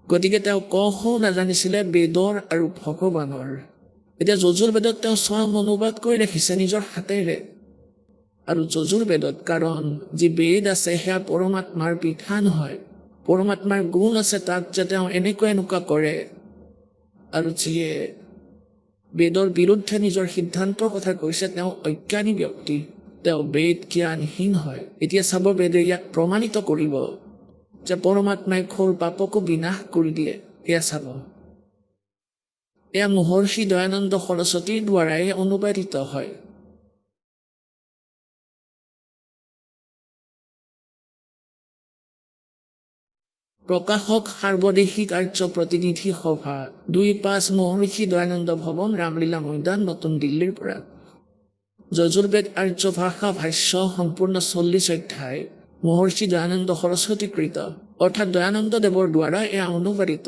গতিকে তেওঁ ক-খ নাজানিছিলে বেদৰ আৰু ভগৱানৰ। এতিয়া যজুৰ্বেদত তেওঁ স্বয়ং অনুবাদ কৰি ৰাখিছে নিজৰ হাতেৰে। আৰু যজুৰ্বেদত, কাৰণ যি বেদ আছে সেয়া পৰমাত্মাৰ বিধান হয়, পৰমাত্মাৰ গুণ আছে তাক যে তেওঁ এনেকুৱা কৰে। আৰু যিয়ে বেদৰ বিৰুদ্ধে নিজৰ সিদ্ধান্তৰ কথা কৈছে তেওঁ অজ্ঞানী ব্যক্তি, তেওঁ বেদ জ্ঞানহীন হয়। এতিয়া চাব, বেদে ইয়াক প্ৰমাণিত কৰিব যে পৰমাত্মাই ঘোৰ পাপকো বিনাশ কৰি দিয়ে। এয়া চাব, এয়া মহৰ্ষি দয়ানন্দ সৰস্বতীৰ দ্বাৰাই অনুবাদিত হয়। প্ৰকাশক সাৰ্বদেশিক আৰ্য প্ৰতিনিধি সভা, ২-৫ মহৰ্ষি দয়ানন্দ ভৱন, ৰামলীলা মৈদান, নতুন দিল্লীৰ পৰা। যজুৰ্বেদ আৰ্য ভাষা ভাষ্য সম্পূৰ্ণ ৪০ অধ্যায় মহৰ্ষি দয়ানন্দ সৰস্বতীকৃত, অৰ্থাৎ দয়ানন্দ দেৱৰ দ্বাৰা এয়া অনুবাদিত।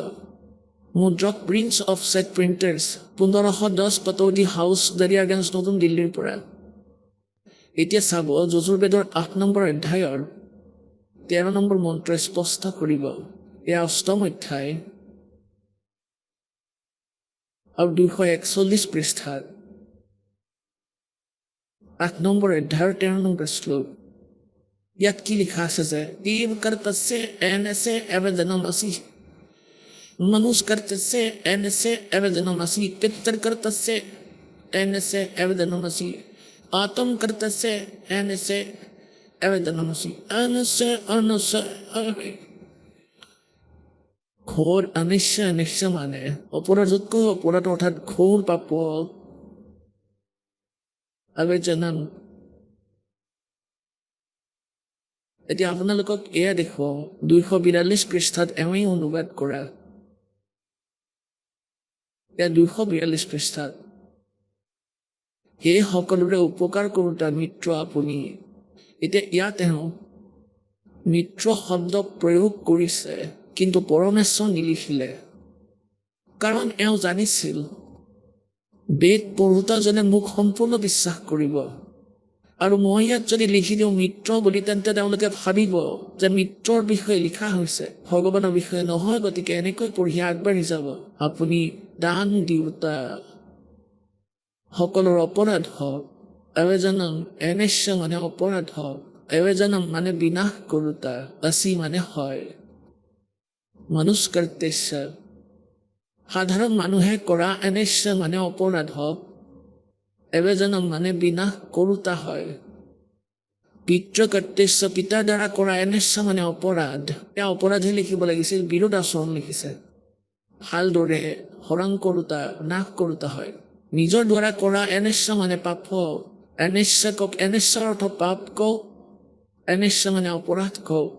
মুদ্ৰক prince offset printers, ১৫১০ Pataudi house, Daryaganj, নতুন দিল্লীৰ পৰা। এতিয়া চাব, যজুৰ্বেদৰ ৮ নম্বৰ অধ্যায়ৰ ১৩ নম্বৰ মন্ত্ৰ স্পষ্ট কৰিব। এয়া ৮ম অধ্যায় আৰু ২৪১ পৃষ্ঠাত ৮ নম্বৰ অধ্যায়ৰ ১৩ নম্বৰ শ্লোক। ইয়াত কি লিখা আছে যে দেৱ কৰ্তস্য এনেছে এবেদনমসি, মনুষ্য কৰ্তস্য এনেছে এবেদনমসি, পিতৃ কৰ্তস্য এনেছে এবেদনমসি, আত্ম কৰ্তস্য এনেছে এবেদনমসি, অনস্য ঘোৰ অনিশ্চয় মানে অপৰাধতকৈ অপৰাধ, অৰ্থাৎ ঘোৰ পাপ আবেদনম। এতিয়া আপোনালোকক এয়া দেখুৱাও, ২৪২ পৃষ্ঠাত এওঁই অনুবাদ কৰা। এয়া ২৪২ পৃষ্ঠাত, সেই সকলোৰে উপকাৰ কৰোতা মিত্ৰ আপুনি। এতিয়া ইয়াত তেওঁ মিত্ৰ শব্দ প্ৰয়োগ কৰিছে, কিন্তু পৰমেশ্বৰ নিলিখিলে, কাৰণ এওঁ জানিছিল বেদ পঢ়োতাজনে মোক সম্পূৰ্ণ বিশ্বাস কৰিব, আৰু মই ইয়াত যদি লিখি দিওঁ মিত্ৰ বুলি, তেন্তে তেওঁলোকে ভাবিব যে মিত্ৰৰ বিষয়ে লিখা হৈছে, ভগৱানৰ বিষয়ে নহয়। গতিকে এনেকৈ পঢ়ি আগবাঢ়ি যাব। আপুনি দান দিওঁতা সকলৰ অপৰাধ হওক, এবেজনম এনেশ্য মানে অপৰাধ হওক, এবেজনম মানে বিনাশ কৰোতা, অচি মানে হয়, মনুষ্য কৰ্তস্য সাধাৰণ মানুহে কৰা, এনেশ্য মানে অপৰাধ হওক, এবেজনম মানে বিনাশ কৰোতা হয়, পিতৃ কৰ্তস্য পিতাৰ দ্বাৰা কৰা, এনেশ্য মানে অপৰাধ। এয়া অপৰাধে লিখিব লাগিছিল, বিৰোধ আচৰণ লিখিছে। ভালদৰে হৰণ কৰোতা, নাশ কৰোতা হয়। নিজৰ দ্বাৰা কৰা এনেশ্য মানে পাপ, এনেশ্য কওক, এনেশ্বৰ অৰ্থ পাপ কওক, এনেশ্য মানে অপৰাধ কওক,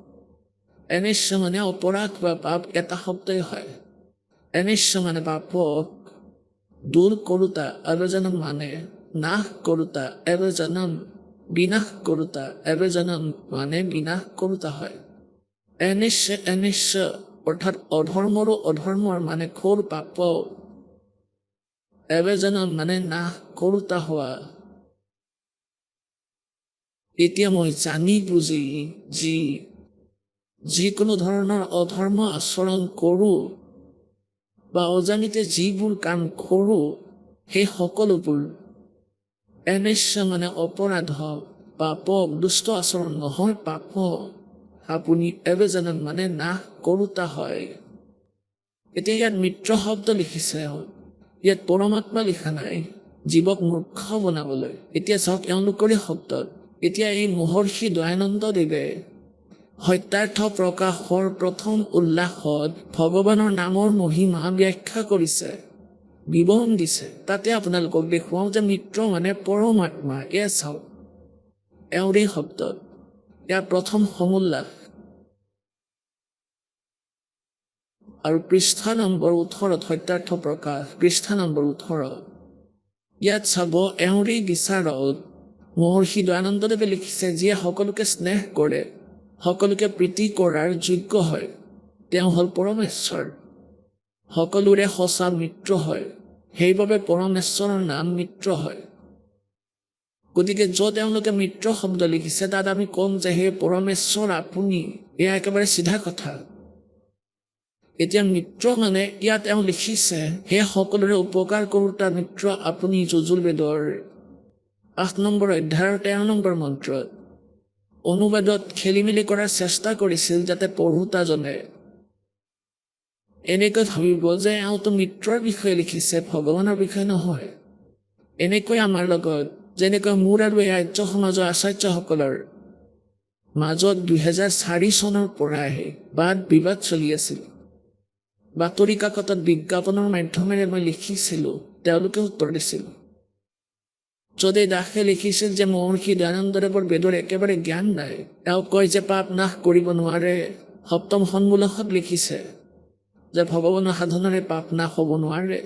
এনেশ্য মানে অপৰাধ বা পাপ এটা শব্দই হয়। এনেশ্য মানে পাপক দূৰ কৰোতা, এবেজনম মানে নাশ কৰোতা, এবেজনম বিনাশ কৰোতা এবেজনন মানে বিনাশ কৰোতা হয় এনিশ্চ অৰ্থাৎ অধৰ্মৰো অধৰ্মৰ মানে ঘোৰ পাপ এবেজনন মানে নাশ কৰোতা হোৱা এতিয়া মই জানি বুজি যিকোনো ধৰণৰ অধৰ্ম আচৰণ কৰোঁ বা অজানিতে যিবোৰ কাম কৰোঁ সেই সকলোবোৰ এনিশ্চ মানে অপৰাধ পাপ দুষ্ট আচৰণ নহয় পাপ আপুনি এবেজনন মানে নাশ কৰোতা হয় এতিয়া ইয়াত মিত্ৰ শব্দ লিখিছে ইয়াত পৰমাত্মা লিখা নাই জীৱক মূৰ্খ বনাবলৈ এতিয়া চাওক এওঁলোকৰে শব্দত এতিয়া এই মহৰ্ষি দয়ানন্দদেৱে সত্যাৰ্থ প্ৰকাশৰ প্ৰথম উল্লাসত ভগৱানৰ নামৰ মহিমা ব্যাখ্যা কৰিছে বিৱৰণ দিছে তাতে আপোনালোকক দেখুৱাওঁ যে মিত্ৰ মানে পৰমাত্মা এয়া চাওক এওঁৰে শব্দত ইয়াৰ প্ৰথম সমুল্লাস আৰু পৃষ্ঠা নম্বৰ 18 সত্যাৰ্থ প্ৰকাশ পৃষ্ঠা নম্বৰ 18 ইয়াত চাব এওঁৰে বিচাৰত মহৰ্ষি দয়ানন্দদেৱে লিখিছে যিয়ে সকলোকে স্নেহ কৰে সকলোকে প্ৰীতি কৰাৰ যোগ্য হয় তেওঁ হ'ল পৰমেশ্বৰ সকলোৰে সঁচা মিত্ৰ হয় সেইবাবে পৰমেশ্বৰৰ নাম মিত্ৰ হয় গতিকে য'ত তেওঁলোকে মিত্ৰ শব্দ লিখিছে তাত আমি ক'ম যে হে পৰমেশ্বৰ আপুনি এয়া একেবাৰে চিধা কথা এতিয়া মিত্ৰ মানে ইয়াত তেওঁ লিখিছে হে সকলোৰে উপকাৰ কৰোতা মিত্ৰ আপুনি যজুৰ্বেদৰ 8 নম্বৰ অধ্যায়ৰ 13 নম্বৰ মন্ত্ৰত অনুবাদত খেলিমেলি কৰাৰ চেষ্টা কৰিছিল যাতে পঢ়োতাজনে এনেকৈ ভাবিব যে এওঁতো মিত্ৰৰ বিষয়ে লিখিছে ভগৱানৰ বিষয়ে নহয় এনেকৈ আমাৰ লগত যেনেকৈ মোৰ আৰু এই আৰ্য সমাজৰ আচাৰ্যসকলৰ মাজত 2004 চনৰ পৰাই বাদ বিবাদ চলি আছিল বাতৰি কাকতত বিজ্ঞাপনৰ মাধ্যমেৰে মই লিখিছিলোঁ তেওঁলোকে উত্তৰ দিছিল যদি দাসে লিখিছিল যে মহৰ্ষি দয়ানন্দদেৱৰ বেদৰ একেবাৰে জ্ঞান নাই তেওঁ কয় যে পাপ নাশ কৰিব নোৱাৰে সপ্তম সন্মূলকত লিখিছে যে ভগৱানৰ সাধনাৰে পাপ নাশ হ'ব নোৱাৰে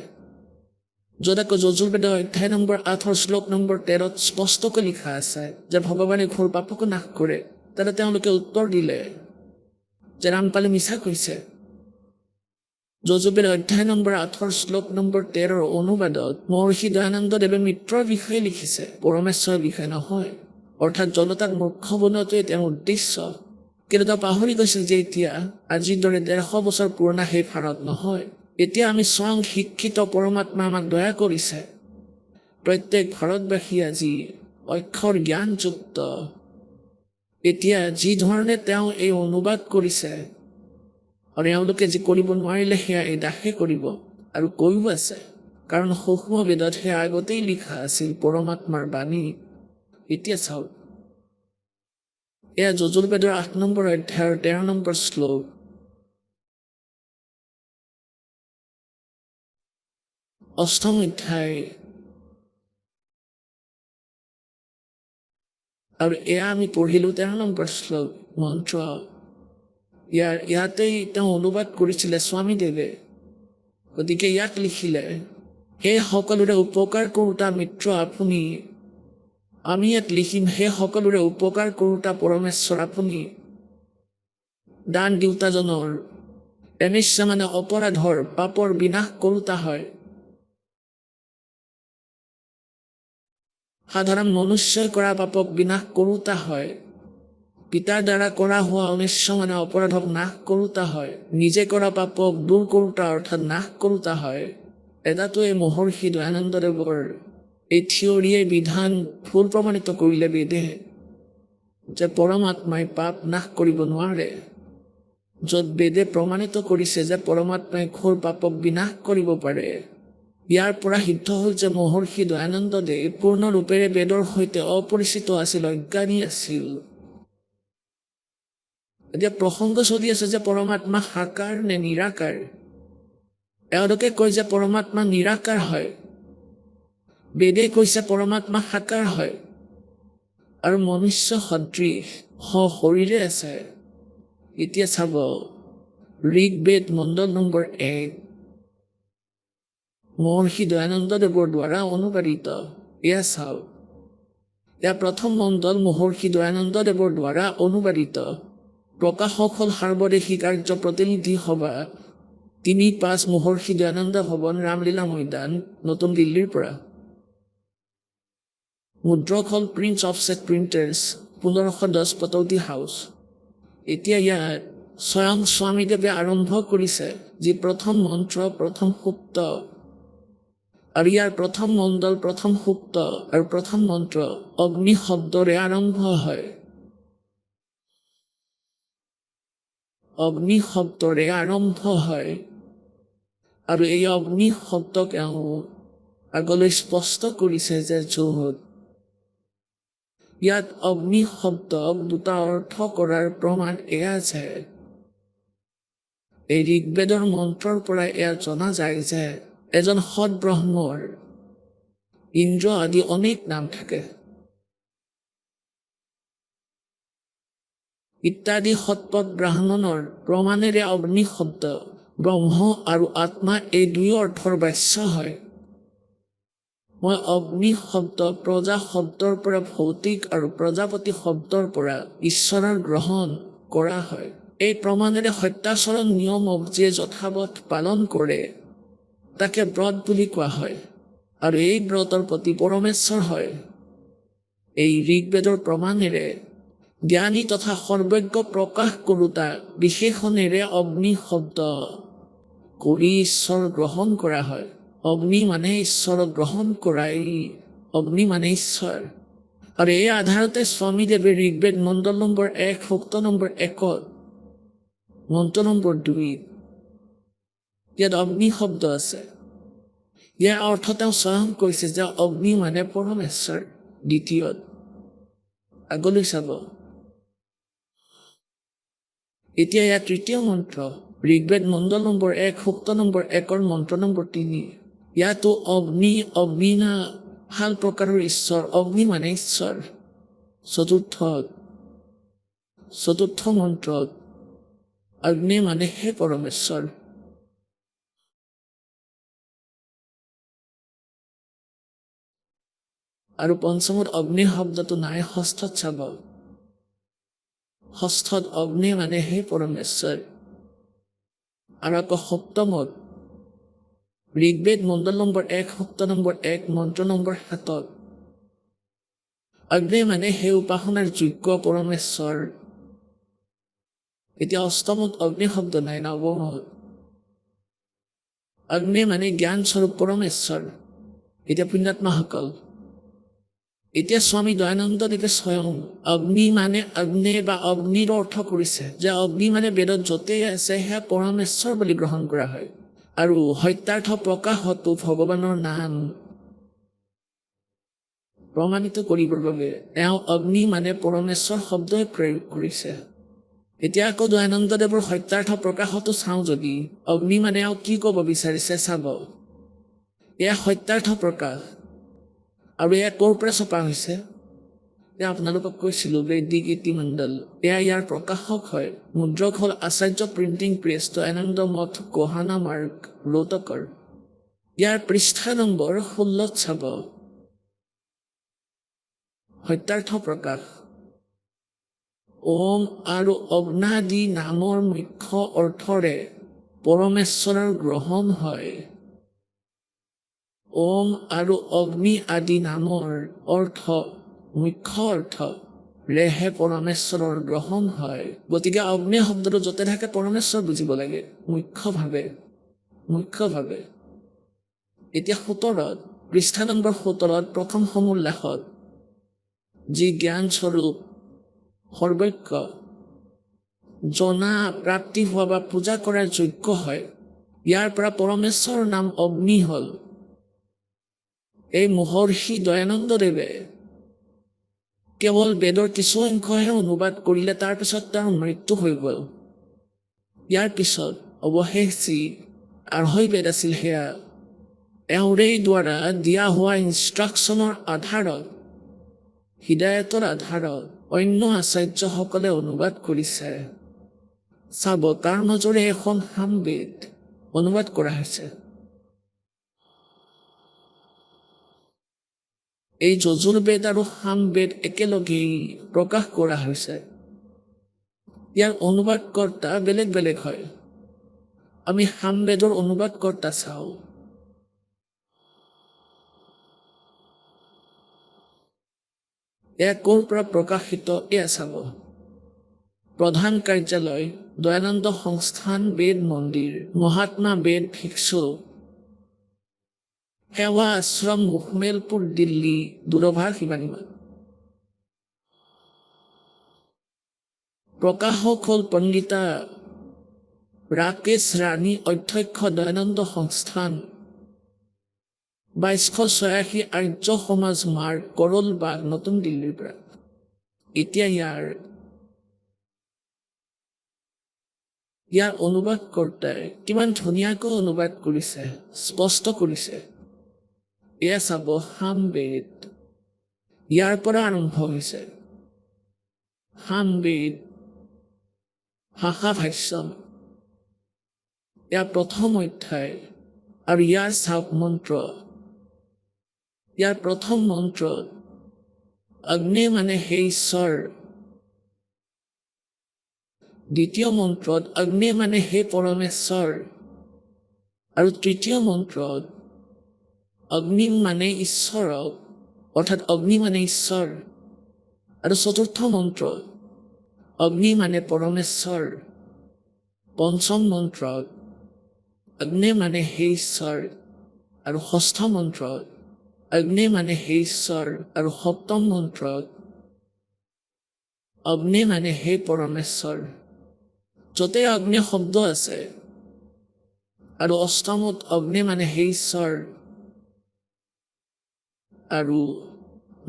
য'ত আকৌ যজুৰ্বেদৰ অধ্যায় নম্বৰ 8 শ্লোক নম্বৰ 13 স্পষ্টকৈ লিখা আছে যে ভগৱানে ঘোৰ পাপকো নাশ কৰে তাতে তেওঁলোকে উত্তৰ দিলে যে ৰামপালে মিছা কৈছে যজুৰ্বেদ অধ্যায় নম্বৰ 8 শ্লোক নম্বৰ 13 অনুবাদত মহৰ্ষি দয়ানন্দদেৱে মিত্ৰৰ বিষয়ে লিখিছে পৰমেশ্বৰৰ বিষয়ে নহয় অৰ্থাৎ জনতাক মূৰ্খ বনোৱাটোৱে তেওঁৰ উদ্দেশ্য কিন্তু তেওঁ পাহৰি গৈছিল যে এতিয়া আজিৰ দৰে 150 বছৰ পুৰণা সেই ভাৰত নহয় এতিয়া আমি স্বয়ং শিক্ষিত পৰমাত্মা আমাক দয়া কৰিছে প্ৰত্যেক ভাৰতবাসী আজি অক্ষৰ জ্ঞানযুক্ত এতিয়া যি ধৰণে তেওঁ এই অনুবাদ কৰিছে আৰু এওঁলোকে যি কৰিব নোৱাৰিলে সেয়া এই দাসে কৰিব আৰু কৈও আছে কাৰণ সূক্ষ্ম বেদত সেয়া আগতেই লিখা আছিল পৰমাত্মাৰ বাণী এতিয়া চাওক এয়া যজুৰ্বেদৰ 8 নম্বৰ অধ্যায়ৰ 13 নম্বৰ শ্লোক অষ্টম অধ্যায় আৰু এয়া আমি পঢ়িলোঁ 13 নম্বৰ শ্লোক মন্ত্ৰ ইয়াতেই তেওঁ অনুবাদ কৰিছিলে স্বামীদেৱে গতিকে ইয়াত লিখিলে হে সকলোৰে উপকাৰ কৰোতা মিত্ৰ আপুনি আমি ইয়াত লিখিম হে সকলোৰে উপকাৰ কৰোতা পৰমেশ্বৰ আপুনি দান দিওঁতাজনৰ এনিশ্চ মানে অপৰাধৰ পাপৰ বিনাশ কৰোতা হয় সাধাৰণ মনুষ্যই কৰা পাপক বিনাশ কৰোতা হয় পিতাৰ দ্বাৰা কৰা হোৱা অনিশ্চ মানে অপৰাধক নাশ কৰোতা হয় নিজে কৰা পাপক দূৰ কৰোতা অৰ্থাৎ নাশ কৰোতা হয় এটাতো এই মহৰ্ষি দয়ানন্দদেৱৰ এই থিয়ৰিয়ে বিধান ভুল প্ৰমাণিত কৰিলে বেদে যে পৰমাত্মাই পাপ নাশ কৰিব নোৱাৰে য'ত বেদে প্ৰমাণিত কৰিছে যে পৰমাত্মাই ঘোৰ পাপক বিনাশ কৰিব পাৰে ইয়াৰ পৰা সিদ্ধ হ'ল যে মহৰ্ষি দয়ানন্দদেৱ পূৰ্ণৰূপেৰে বেদৰ সৈতে অপৰিচিত আছিল অজ্ঞানী আছিল এতিয়া প্ৰসংগ চলি আছে যে পৰমাত্মা সাকাৰ নে নিৰাকাৰ এওঁলোকে কয় যে পৰমাত্মা নিৰাকাৰ হয় বেদে কৈছে পৰমাত্মা সাকাৰ হয় আৰু মনুষ্য সদৃশ শৰীৰে আছে এতিয়া চাব ঋগ্বেদ মণ্ডল নম্বৰ 1 মহৰ্ষি দয়ানন্দদেৱৰ দ্বাৰা অনুবাদিত এয়া চাওক ইয়াৰ প্ৰথম মণ্ডল মহৰ্ষি দয়ানন্দদেৱৰ দ্বাৰা অনুবাদিত। প্ৰকাশক হ'ল সাৰ্বদেশিক আৰ্য প্ৰতিনিধি সভা ৩-৫ মহৰ্ষি দয়ানন্দ ভৱন, ৰামলীলা মৈদান, নতুন দিল্লীৰ পৰা। মুদ্ৰক হ'ল প্ৰিন্স অফছেট প্ৰিণ্টাৰ্ছ, ১৫১০ পটৌটি হাউচ। এতিয়া ইয়াত স্বয়ং স্বামীদেৱে আৰম্ভ কৰিছে যি প্ৰথম মন্ত্ৰ, প্ৰথম সূক্ত, আৰু ইয়াৰ প্ৰথম মণ্ডল, প্ৰথম সূক্ত আৰু প্ৰথম মন্ত্ৰ অগ্নি শব্দৰে আৰম্ভ হয়। অগ্নি শব্দৰে আৰম্ভ হয় আৰু এই অগ্নি শব্দক এওঁ আগলৈ স্পষ্ট কৰিছে যে য'ত ইয়াত অগ্নি শব্দক দুটা অৰ্থ কৰাৰ প্ৰমাণ এয়া যে এই ঋগ্বেদৰ মন্ত্ৰৰ পৰা এয়া জনা যায় যে এজন সৎ ব্ৰহ্মৰ ইন্দ্ৰ আদি অনেক নাম থাকে। ইত্যাদি সৎপদ ব্ৰাহ্মণৰ প্ৰমাণেৰে অগ্নি শব্দ ব্ৰহ্ম আৰু আত্মা এই দুই অৰ্থৰ বাচ্য হয়। মই অগ্নি শব্দ প্ৰজা শব্দৰ পৰা ভৌতিক আৰু প্ৰজাপতি শব্দৰ পৰা ঈশ্বৰৰ গ্ৰহণ কৰা হয়। এই প্ৰমাণেৰে সত্যাচৰণ নিয়মক যিয়ে যথাৱৎ পালন কৰে তাকে ব্ৰত বুলি কোৱা হয় আৰু এই ব্ৰতৰ প্ৰতি পৰমেশ্বৰ হয়। এই ঋগ্বেদৰ প্ৰমাণেৰে জ্ঞানী তথা সৰ্বজ্ঞ প্ৰকাশ কৰোতা বিশেষণেৰে অগ্নি শব্দ কৰি ঈশ্বৰ গ্ৰহণ কৰা হয়। অগ্নি মানে ঈশ্বৰক গ্ৰহণ কৰা, এই অগ্নি মানে ঈশ্বৰ। আৰু এই আধাৰতে স্বামীদেৱে ঋগ্বেদ মণ্ডল নম্বৰ ১, সূক্ত নম্বৰ ১, মন্ত্ৰ নম্বৰ ২ ইয়াত অগ্নি শব্দ আছে। ইয়াৰ অৰ্থ তেওঁ স্বয়ং কৈছে যে অগ্নি মানে পৰমেশ্বৰ। দ্বিতীয়ত আগলৈ চাব। এতিয়া ইয়াৰ তৃতীয় মন্ত্ৰ ঋগ্বেদ মণ্ডল নম্বৰ ১, সূক্ত নম্বৰ ১, মন্ত্ৰ নম্বৰ ৩। ইয়াতো অগ্নি, অগ্নিনা ভাল প্ৰকাৰৰ ঈশ্বৰ, অগ্নি মানে ঈশ্বৰ। চতুৰ্থ মন্ত্ৰত অগ্নি মানে হে পৰমেশ্বৰ। আৰু পঞ্চমত অগ্নি শব্দটো নাই, ষষ্ঠত চাব। ষষ্ঠত অগ্নি মানে হে পৰমেশ্বৰ। আৰু আকৌ সপ্তমত ঋগ্বেদ মণ্ডল নম্বৰ ১, সূক্ত নম্বৰ ১, মন্ত্ৰ নম্বৰ ৭। অগ্নি মানে হে উপাসনাৰ যোগ্য পৰমেশ্বৰ। এতিয়া অষ্টমত অগ্নি শব্দ নাই, নৱমত অগ্নি মানে জ্ঞান স্বৰূপ পৰমেশ্বৰ। এতিয়া পুণ্যাত্মাসকল, এতিয়া স্বামী দয়ানন্দদেৱে স্বয়ং অগ্নি মানে অগ্নি বা অগ্নিৰ অৰ্থ কৰিছে যে অগ্নি মানে বেদত য'তেই আছে সেয়া পৰমেশ্বৰ বুলি গ্ৰহণ কৰা হয়। আৰু সত্যাৰ্থ প্ৰকাশতো ভগৱানৰ নাম প্ৰমাণিত কৰিবৰ বাবে তেওঁ অগ্নি মানে পৰমেশ্বৰ শব্দই প্ৰয়োগ কৰিছে। এতিয়া আকৌ দয়ানন্দদেৱৰ সত্যাৰ্থ প্ৰকাশতো চাওঁ যদি অগ্নি মানে আৰু কি ক'ব বিচাৰিছে চাব। এয়া সত্যাৰ্থ প্ৰকাশ আৰু এয়া ক'ৰ পৰা ছপা হৈছে? এয়া আপোনালোকক কৈছিলোঁ বৈদিক মণ্ডল, এয়া ইয়াৰ প্ৰকাশক হয়। মুদ্ৰক হ'ল আচাৰ্য প্ৰিণ্টিং প্ৰেছ, দয়ানন্দ মঠ, গোহানা মাৰ্গ, ৰোহটকৰ। ইয়াৰ পৃষ্ঠা নম্বৰ ১৬ত চাব। সত্যাৰ্থ প্ৰকাশ ওম আৰু অগ্নাদি নামৰ মুখ্য অৰ্থৰে পৰমেশ্বৰৰ গ্ৰহণ হয়। ওম আৰু অগ্নি আদি নামৰ অৰ্থ মুখ্য অৰ্থ ৰেহে পৰমেশ্বৰৰ গ্ৰহণ হয়। গতিকে অগ্নি শব্দটো য'তে থাকে পৰমেশ্বৰ বুজিব লাগে মুখ্যভাৱে। এতিয়া ১৭ত পৃষ্ঠা নম্বৰ ১৭ত প্ৰথম সমুল্লেখত যি জ্ঞান স্বৰূপ সৰ্বজ্ঞ জনা প্ৰাপ্তি হোৱা বা পূজা কৰাৰ যোগ্য হয়, ইয়াৰ পৰা পৰমেশ্বৰৰ নাম অগ্নি হ'ল। এই মহৰ্ষি দয়ানন্দদেৱে কেৱল বেদৰ কিছু অংশহে অনুবাদ কৰিলে, তাৰপিছত তেওঁৰ মৃত্যু হৈ গ'ল। ইয়াৰ পিছত অৱশেষ যি আঢ়ৈ বেদ আছিল সেয়া এওঁৰেই দ্বাৰা দিয়া হোৱা ইনষ্ট্ৰাকশ্যনৰ আধাৰত, হিদায়তৰ আধাৰত অন্য আচাৰ্যসকলে অনুবাদ কৰিছে। চাব, তাৰ মাজৰে এখন সামবেদ অনুবাদ কৰা হৈছে। এই যজুৰ্বেদ আৰু সামবেদ একেলগেই প্ৰকাশ কৰা হৈছে। ইয়াৰ অনুবাদকৰ্তা বেলেগ বেলেগ হয়। আমি সামবেদৰ অনুবাদকৰ্তা চাওঁ। এয়া ক'ৰ পৰা প্ৰকাশিত এয়া চাব। প্ৰধান কাৰ্যালয় দয়ানন্দ সংস্থান বেদ মন্দিৰ, মহাত্মা বেদ ভিক্ষু, সেৱা আশ্ৰম, মুখমেলপুৰ, দিল্লী, দূৰভাষ ইমানিমান। প্ৰকাশক হ'ল পণ্ডিতা ৰাকেশ ৰাণী, অধ্যক্ষ দয়ানন্দ সংস্থান, 2286 আৰ্য সমাজ মাৰ্গ, কৰলবাগ, নতুন দিল্লীৰ পৰা। এতিয়া ইয়াৰ অনুবাদকৰ্তাই কিমান ধুনীয়াকৈ অনুবাদ কৰিছে, স্পষ্ট কৰিছে। এয়া চাব সামবেদ, ইয়াৰ পৰা আৰম্ভ হৈছে। সামবেদ ভাষা ভাষ্যম, ইয়াৰ প্ৰথম অধ্যায় আৰু ইয়াৰ চাওক মন্ত্ৰ। ইয়াৰ প্ৰথম মন্ত্ৰ অগ্নি মানে হে ঈশ্বৰ, দ্বিতীয় মন্ত্ৰত অগ্নি মানে হে পৰমেশ্বৰ, আৰু তৃতীয় মন্ত্ৰত অগ্নি মানে ঈশ্বৰক, অৰ্থাৎ অগ্নি মানে ঈশ্বৰ, আৰু চতুৰ্থ মন্ত্ৰত অগ্নি মানে পৰমেশ্বৰ, পঞ্চম মন্ত্ৰত অগ্নি মানে হে ঈশ্বৰ, আৰু ষষ্ঠ মন্ত্ৰত অগ্নি মানে হে ঈশ্বৰ, আৰু সপ্তম মন্ত্ৰত অগ্নি মানে হে পৰমেশ্বৰ। য'তে অগ্নি শব্দ আছে, আৰু অষ্টমত অগ্নি মানে হে ঈশ্বৰ, আৰু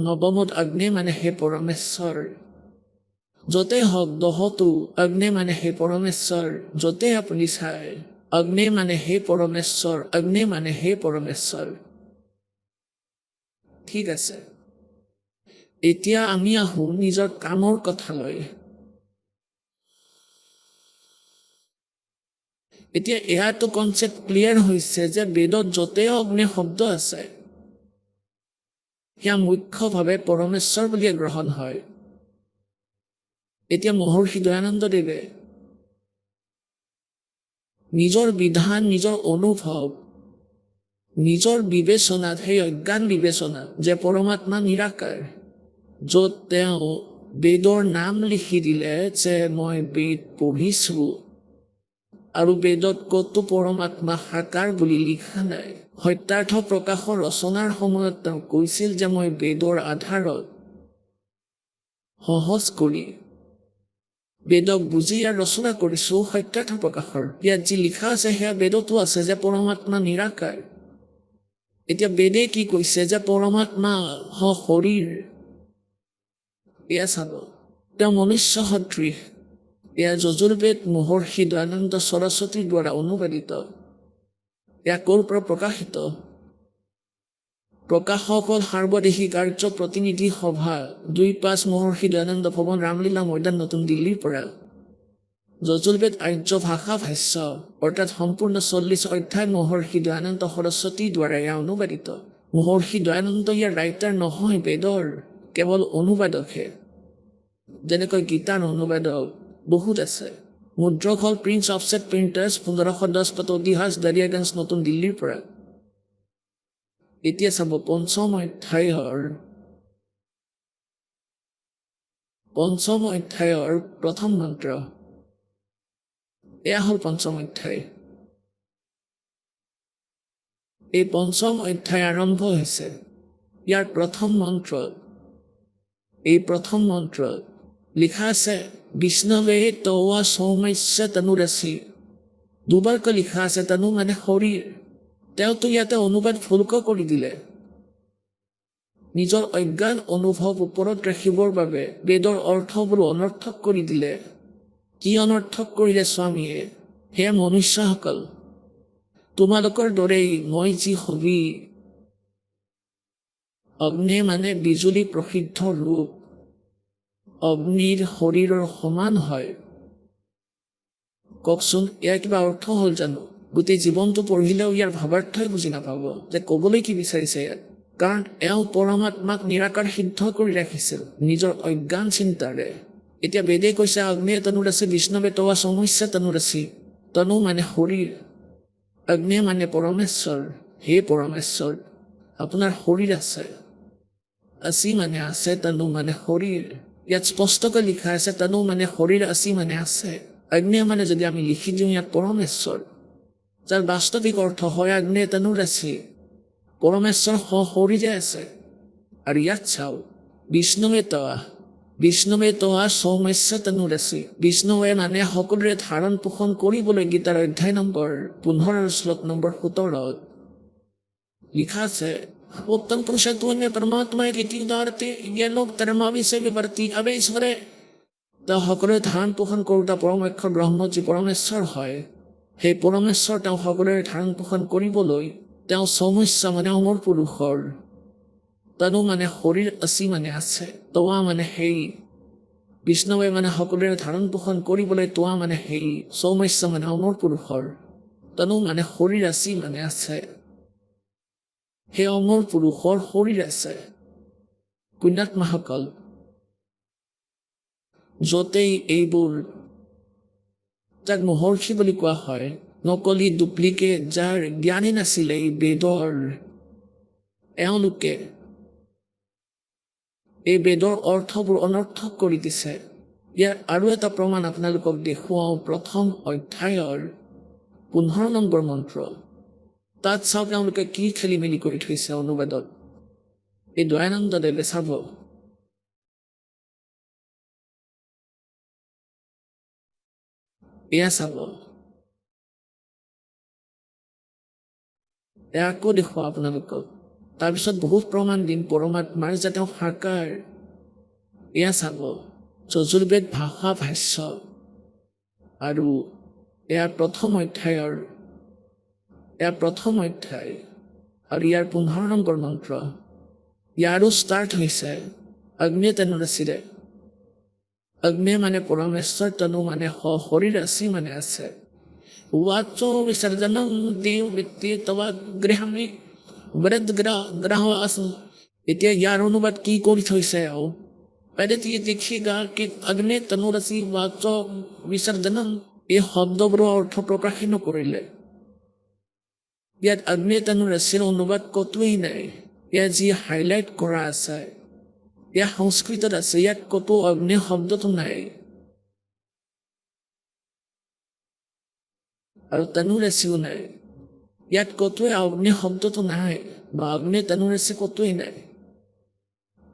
নৱমত অগ্নি মানে হে পৰমেশ্বৰ। য'তে হওক দহতো অগ্নি মানে হে পৰমেশ্বৰ, য'তে আপুনি চাই অগ্নি মানে হে পৰমেশ্বৰ, অগ্নি মানে হে পৰমেশ্বৰ। ঠিক আছে, এতিয়া আমি আহোঁ নিজৰ কামৰ কথালৈ। এতিয়া এয়াতো কনচেপ্ট ক্লিয়াৰ হৈছে যে বেদত য'তে অগ্নি শব্দ আছে সেয়া মুখ্যভাৱে পৰমেশ্বৰ বুলিয়ে গ্ৰহণ হয়। এতিয়া মহৰ্ষি দয়ানন্দদেৱে নিজৰ বিধান, নিজৰ অনুভৱ, নিজৰ বিবেচনাত, সেই অজ্ঞান বিবেচনাত যে পৰমাত্মা নিৰাকাৰ, য'ত তেওঁ বেদৰ নাম লিখি দিলে যে মই বেদ পঢ়িছোঁ, আৰু বেদত ক'তো পৰমাত্মা সাকাৰ বুলি লিখা নাই। সত্যাৰ্থ প্ৰকাশৰ ৰচনাৰ সময়ত তেওঁ কৈছিল যে মই বেদৰ আধাৰত সহজ কৰি বেদক বুজি ইয়াৰ ৰচনা কৰিছোঁ। সত্যাৰ্থ প্ৰকাশৰ ইয়াত যি লিখা আছে সেয়া বেদতো আছে যে পৰমাত্মা নিৰাকাৰ। এতিয়া বেদে কি কৈছে যে পৰমাত্মা শৰীৰ, এয়া চাব, তেওঁ মনুষ্য সদৃশ। এয়া যজুৰ্বেদ মহৰ্ষি দয়ানন্দ সৰস্বতীৰ দ্বাৰা অনুবাদিত। এয়া ক'ৰ পৰা প্ৰকাশিত? প্ৰকাশক হ'ল সাৰ্বদেশিক আৰ্য প্ৰতিনিধি সভা, 25 মহৰ্ষি দয়ানন্দ ভৱন, ৰামলীলা ময়দান, নতুন দিল্লীৰ পৰা। যজুৰ্বেদ আৰ্য ভাষা ভাষ্য, অৰ্থাৎ সম্পূৰ্ণ 40 অধ্যায় মহৰ্ষি দয়ানন্দ সৰস্বতীৰ দ্বাৰা এয়া অনুবাদিত। মহৰ্ষি দয়ানন্দ ইয়াৰ ৰাইটাৰ নহয়, বেদৰ কেৱল অনুবাদকহে। যেনেকৈ গীতাৰ অনুবাদক বহুত আছে। মুদ্ৰক হ'ল প্ৰিন্স অফছেট প্ৰিণ্টাৰ্ছ, 1510 পতৌদিহাজ, দাৰিয়াগঞ্জ, নতুন দিল্লীৰ পৰা। এতিয়া চাব পঞ্চম অধ্যায়ৰ প্ৰথম মন্ত্ৰ। এয়া হ'ল পঞ্চম অধ্যায়। এই পঞ্চম অধ্যায় আৰম্ভ হৈছে ইয়াৰ প্ৰথম মন্ত্ৰত। এই প্ৰথম মন্ত্ৰত লিখা আছে বিষ্ণৱে তৱা সৌম্যস্য তনুৰাশি। দুবাৰকৈ লিখা আছে তনু মানে শৰীৰ। তেওঁতো ইয়াতে অনুবাদ ভুলকৈ কৰি দিলে। নিজৰ অজ্ঞান অনুভৱ ওপৰত ৰাখিবৰ বাবে বেদৰ অৰ্থবোৰ অনৰ্থক কৰি দিলে। কি অনৰ্থক কৰিলে স্বামীয়ে? হে মনুষ্যসকল, তোমালোকৰ দৰেই মই যি হবি। অগ্নি মানে বিজুলী প্ৰসিদ্ধ ৰূপ, অগ্নিৰ শৰীৰৰ সমান হয়। কওকচোন, ইয়াৰ কিবা অৰ্থ হ'ল জানো? গোটেই জীৱনটো পঢ়িলেও ইয়াৰ ভাৱাৰ্থই বুজি নাপাব যে ক'বলৈ কি বিচাৰিছে ইয়াত। কাৰণ এওঁ পৰমাত্মাক নিৰাকাৰ সিদ্ধ কৰি ৰাখিছিল নিজৰ অজ্ঞান চিন্তাৰে। এতিয়া বেদে কৈছে অগ্নেয় তনুৰাচি বিষ্ণৱে তোৱা সমস্যা তনুৰাচি। তনু মানে শৰীৰ, অগ্নেয় মানে পৰমেশ্বৰ। হে পৰমেশ্বৰ, আপোনাৰ শৰীৰ আছে। আছি মানে আছে, তনু মানে শৰীৰ। ইয়াত স্পষ্টকৈ লিখা আছে তনু মানে শৰীৰ, আছি মানে আছে। অগ্নেয় মানে যদি আমি লিখি দিওঁ ইয়াত পৰমেশ্বৰ, যাৰ বাস্তৱিক অৰ্থ হয় অগ্নেয় তনুৰাচি। পৰমেশ্বৰ শৰীৰে আছে। আৰু ইয়াত চাওঁ বিষ্ণুৱে তোৱা সমস্যা তনুৰাচি। বিষ্ণুৱে মানে সকলোৰে ধাৰণ পোষণ কৰিবলৈ গীতাৰ অধ্যায় নম্বৰ 15 শ্লোক নম্বৰ 17 লিখা আছে उत्तम पुरुषत्व में परमात्मा की तीव्रते ये लोग धर्माविषय विवर्ती अब ईश्वरे তেওঁ সকলোৰে ধাৰণ পোষণ কৰোঁতা পৰম অক্ষৰ ব্ৰহ্ম যি পৰমেশ্বৰ হয়, সেই পৰমেশ্বৰ তেওঁ সকলোৰে ধাৰণ পোষণ কৰিবলৈ তেওঁ সমস্যা মানে অমৰ পুৰুষৰ। তনু মানে শৰীৰ, আছি মানে আছে, তোৱা মানে সেই। বিষ্ণুৱে মানে সকলোৰে ধাৰণ পোষণ কৰিবলৈ তোৱা মানে সেই, সমস্যা মানে অমৰ পুৰুষৰ। তনু মানে শৰীৰ, আছি মানে আছে, সেই অমৰ পুৰুষৰ শৰীৰ আছে। পুণ্যাত্মাসকল, য'তেই এইবোৰ যাক মহৰ্ষি বুলি কোৱা হয়, নকলি ডুপ্লিকেট, যাৰ জ্ঞানেই নাছিলে এই বেদৰ, এওঁলোকে এই বেদৰ অৰ্থবোৰ অনৰ্থক কৰি দিছে। ইয়াৰ আৰু এটা প্ৰমাণ আপোনালোকক দেখুৱাওঁ। প্ৰথম অধ্যায়ৰ 15 নম্বৰ মন্ত্ৰ, তাত চাওক তেওঁলোকে কি খেলি মেলি কৰি থৈছে অনুবাদত। এই দয়ানন্দ দেৱে চাব, এয়া চাব, এয়া আকৌ দেখুৱাওঁ আপোনালোকক। তাৰপিছত বহুত প্ৰমাণ দিম পৰমাত্মাৰ যে তেওঁ সাকাৰ। এয়া চাব, যজুৰ্বেদ ভাষা ভাষ্য আৰু এয়া প্ৰথম অধ্যায় আৰু ইয়াৰ 15 নম্বৰ মন্ত্ৰ। ইয়াৰো ষ্টাৰ্ট হৈছে অগ্নেয় তনুৰাচিৰে। অগ্নেয় মানে পৰমেশ্বৰ, তনু মানে শৰীৰ, আছি মানে আছে। वाचो विसर्जनम देव वित्तीय तवा गृहमी वृद्ध ग्रह असु। এতিয়া ইয়াৰ অনুবাদ কি কৰি থৈছে আৰু পঢ়িলে দেখিবা कि अग्नि तनुरसी वाचो विसर्जनम এই শব্দবোৰৰ অৰ্থ প্ৰকাশিত নকৰিলে। ইয়াত অগ্নি তনুৰাচিৰ অনুবাদ কতোৱেই নাই। ইয়াত যি হাইলাইট কৰা আছে ইয়াত সংস্কৃতত আছে, ইয়াত কতো অগ্নি শব্দটো নাই। আৰু তনুৰাচিও নাই, ইয়াত কতোৱে অগ্নি শব্দটো নাই বা অগ্নি তনুৰাচি কতোৱেই নাই।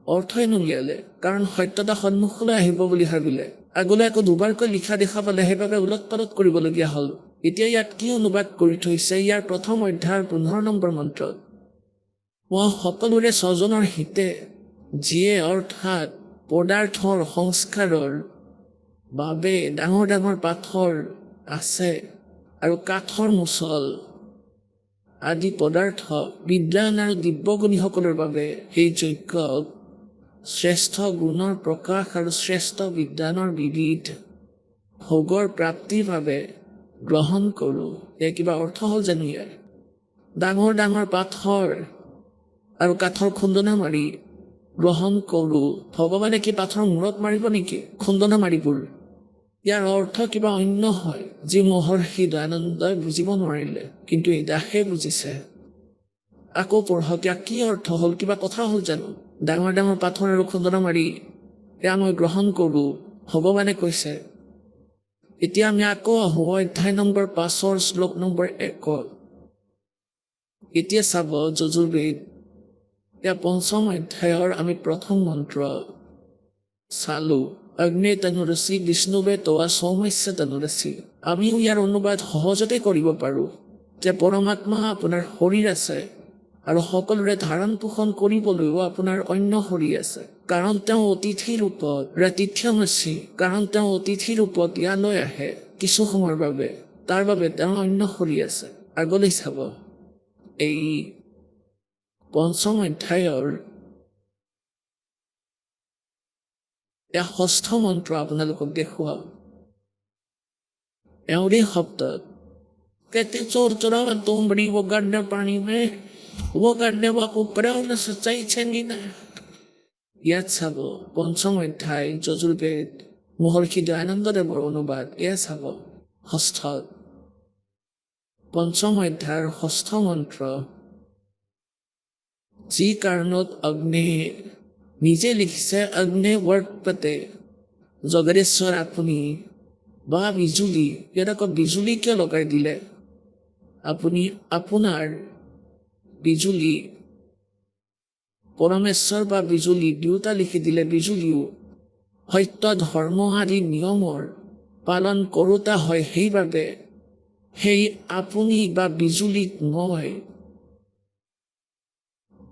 অৰ্থই নুলিয়ালে, কাৰণ সত্যতা সন্মুখলৈ আহিব বুলি ভাবিলে। আগলৈ আকৌ দুবাৰকৈ লিখা দেখা পালে, সেইবাবে উলট পালট কৰিবলগীয়া হ'ল। এতিয়া ইয়াত কি অনুবাদ কৰি থৈছে, ইয়াৰ প্ৰথম অধ্যায়ৰ 15 নম্বৰ মন্ত্ৰত, মই সকলোৰে স্বজনৰ হিতে, যিয়ে অৰ্থাৎ পদাৰ্থৰ সংস্কাৰৰ বাবে ডাঙৰ ডাঙৰ পাথৰ আছে আৰু কাঠৰ মুচল আদি পদাৰ্থ বিদ্যান আৰু দিব্যগুণীসকলৰ বাবে সেই যজ্ঞ শ্ৰেষ্ঠ গুণৰ প্ৰকাশ আৰু শ্ৰেষ্ঠ বিদ্যানৰ বিবিধ ভোগৰ প্ৰাপ্তিৰ বাবে গ্ৰহণ কৰোঁ। এয়া কিবা অৰ্থ হ'ল জানো? ইয়াৰ ডাঙৰ ডাঙৰ পাথৰ আৰু কাঠৰ খুন্দনা মাৰি গ্ৰহণ কৰোঁ। ভগৱানে কি পাথৰ মূৰত মাৰিব নেকি খুন্দনা মাৰিবোৰ? ইয়াৰ অৰ্থ কিবা অন্য হয়, যি মহৰ্ষি দয়ানন্দই বুজিব নোৱাৰিলে, কিন্তু এই দাসে বুজিছে। আকৌ পঢ়ক, ইয়াৰ কি অৰ্থ হ'ল? কিবা কথা হ'ল জানো? ডাঙৰ ডাঙৰ পাথৰ আৰু খুন্দনা মাৰি এয়া মই গ্ৰহণ কৰোঁ, ভগৱানে কৈছে। এতিয়া আমি আকৌ আহোঁ অধ্যায় নম্বৰ 5 শ্লোক নম্বৰ 1। এতিয়া চাব যজুৰ্বেদ, এয়া 5ম অধ্যায়ৰ আমি প্ৰথম মন্ত্ৰ চালো। অগ্নি তনুৰচি বিষ্ণুৱে তোৱা সমস্যা তনুৰচি। আমিও ইয়াৰ অনুবাদ সহজতে কৰিব পাৰোঁ যে পৰমাত্মা আপোনাৰ শৰীৰ আছে আৰু সকলোৰে ধাৰণ পোষণ কৰিবলৈও আপোনাৰ অন্য শৰীৰ আছে, কাৰণ তেওঁ অতিথি ৰূপত ৰাতিথ্যমসি, কাৰণ তেওঁ অতিথি ৰূপত ইয়ালৈ আহে কিছু সময়ৰ বাবে, তাৰ বাবে তেওঁ অন্য শৰীৰ আছে। আগলৈ চাব, এই 5ম অধ্যায়ৰ এয়া 6ষ্ঠ মন্ত্ৰ আপোনালোকক দেখুৱাওঁ। এওঁৰে শব্দত कहते चोर चोरावा तुम बड़ी वो गड्ढा पानी में Huwag ako padaw na sa চাইছেন না ইয়াত চাব পঞ্চম অধ্যায় যজুৰ্বেদ মহৰ্ষি দয়ানন্দদেৱৰ অনুবাদ এয়া চাব ষষ্ঠ পঞ্চম অধ্যায়ৰ ষষ্ঠ মন্ত্ৰ যি কাৰণত অগ্নি নিজে লিখিছে অগ্নি ৱৰ্তপতে জগদেশ্বৰ আপুনি বা বিজুলী ইয়াত আকৌ বিজুলী কিয় লগাই দিলে আপুনি আপোনাৰ বিজুলী পৰমেশ্বৰ বা বিজুলী দুয়োটা লিখি দিলে বিজুলীও সত্য ধৰ্ম আদি নিয়মৰ পালন কৰোঁতা হয় সেইবাবে সেই আপুনি বা বিজুলীত মই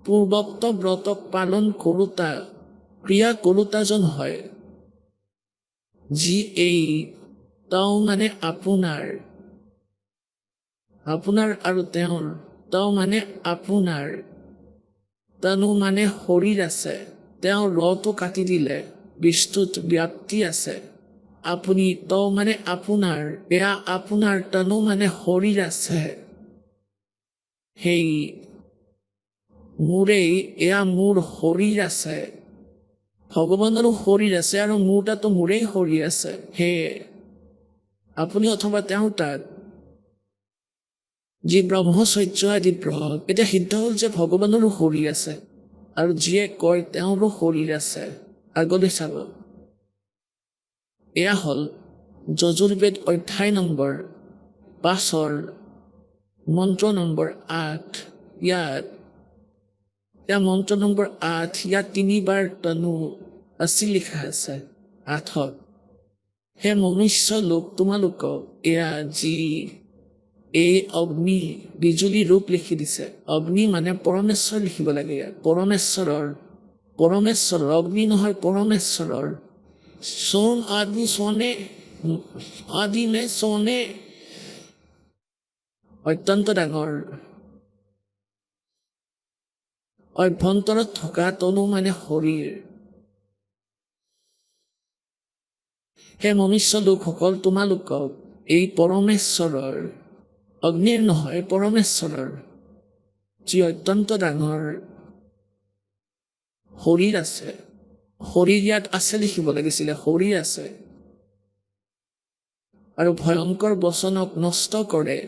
পূৰ্বোক্ত ব্ৰতক পালন কৰোঁতা ক্ৰিয়া কৰোঁতাজন হয় যি এই তেওঁ মানে আপোনাৰ আৰু তেওঁৰ তেওঁ মানে আপোনাৰ তনু মানে শৰীৰ আছে তেওঁ ৰটো কাটি দিলে বিষ্ণুত ব্যাপ্তি আছে আপুনি তেওঁ মানে আপোনাৰ এয়া আপোনাৰ তনু মানে শৰীৰ আছে সেই মোৰেই এয়া মোৰ শৰীৰ আছে ভগৱানৰো শৰীৰ আছে আৰু মোৰ তাতো মোৰেই শৰীৰ আছে সেয়ে আপুনি অথবা তেওঁৰ তাত যি ব্ৰহ্মচৰ্য আদি ব্ৰত এতিয়া সিদ্ধ হ'ল যে ভগৱানৰো শৰীৰ আছে আৰু যিয়ে কয় তেওঁৰো শৰীৰ আছে আগলৈ চাব এয়া হ'ল যজুৰ্বেদ অধ্যায় নম্বৰ 5 মন্ত্ৰ নম্বৰ 8 ইয়াত এয়া মন্ত্ৰ নম্বৰ 8 ইয়াত 3বাৰ তনু আছি লিখা আছে 8 হে মনুষ্য লোক তোমালোকক এয়া যি এই অগ্নি বিজুলী ৰূপ লিখি দিছে অগ্নি মানে পৰমেশ্বৰ লিখিব লাগে ইয়াত পৰমেশ্বৰৰ অগ্নি নহয় পৰমেশ্বৰৰ সোণ আদি সোণে আদি নে সোণে অত্যন্ত ডাঙৰ অভ্যন্তৰত থকা তনু মানে শৰীৰ হে মনুষ্য লোকসকল তোমালোকক এই পৰমেশ্বৰৰ অগ্নিৰ নহয় পৰমেশ্বৰৰ যি অত্যন্ত ডাঙৰ শৰীৰ আছে শৰীৰ ইয়াত আছে লিখিব লাগিছিলে শৰীৰ আছে আৰু ভয়ংকৰ বচনক নষ্ট কৰে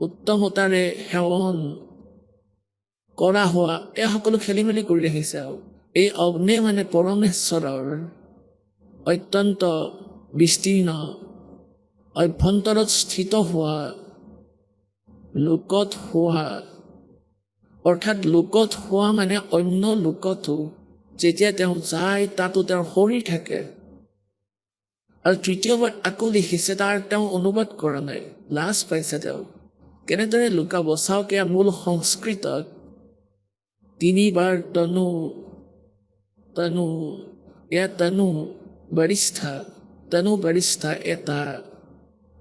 উত্তমতাৰে সেৱন কৰা হোৱা এই সকলো খেলি মেলি কৰি ৰাখিছে আৰু এই অগ্নি মানে পৰমেশ্বৰৰ অত্যন্ত বিস্তীৰ্ণ অভ্যন্তৰত স্থিত হোৱা লোকত হোৱা অৰ্থাৎ লোকত হোৱা মানে অন্য লোকতো যেতিয়া তেওঁ যায় তাতো তেওঁৰ শৰীৰ থাকে আৰু তৃতীয়বাৰ আকৌ লিখিছে তাৰ তেওঁ অনুবাদ কৰা নাই লাজ পাইছে তেওঁ কেনেদৰে লুকাব চাওক এয়া মূল সংস্কৃতত 3বাৰ তনু তনু এয়া তনু বাৰিষ্ঠা এটা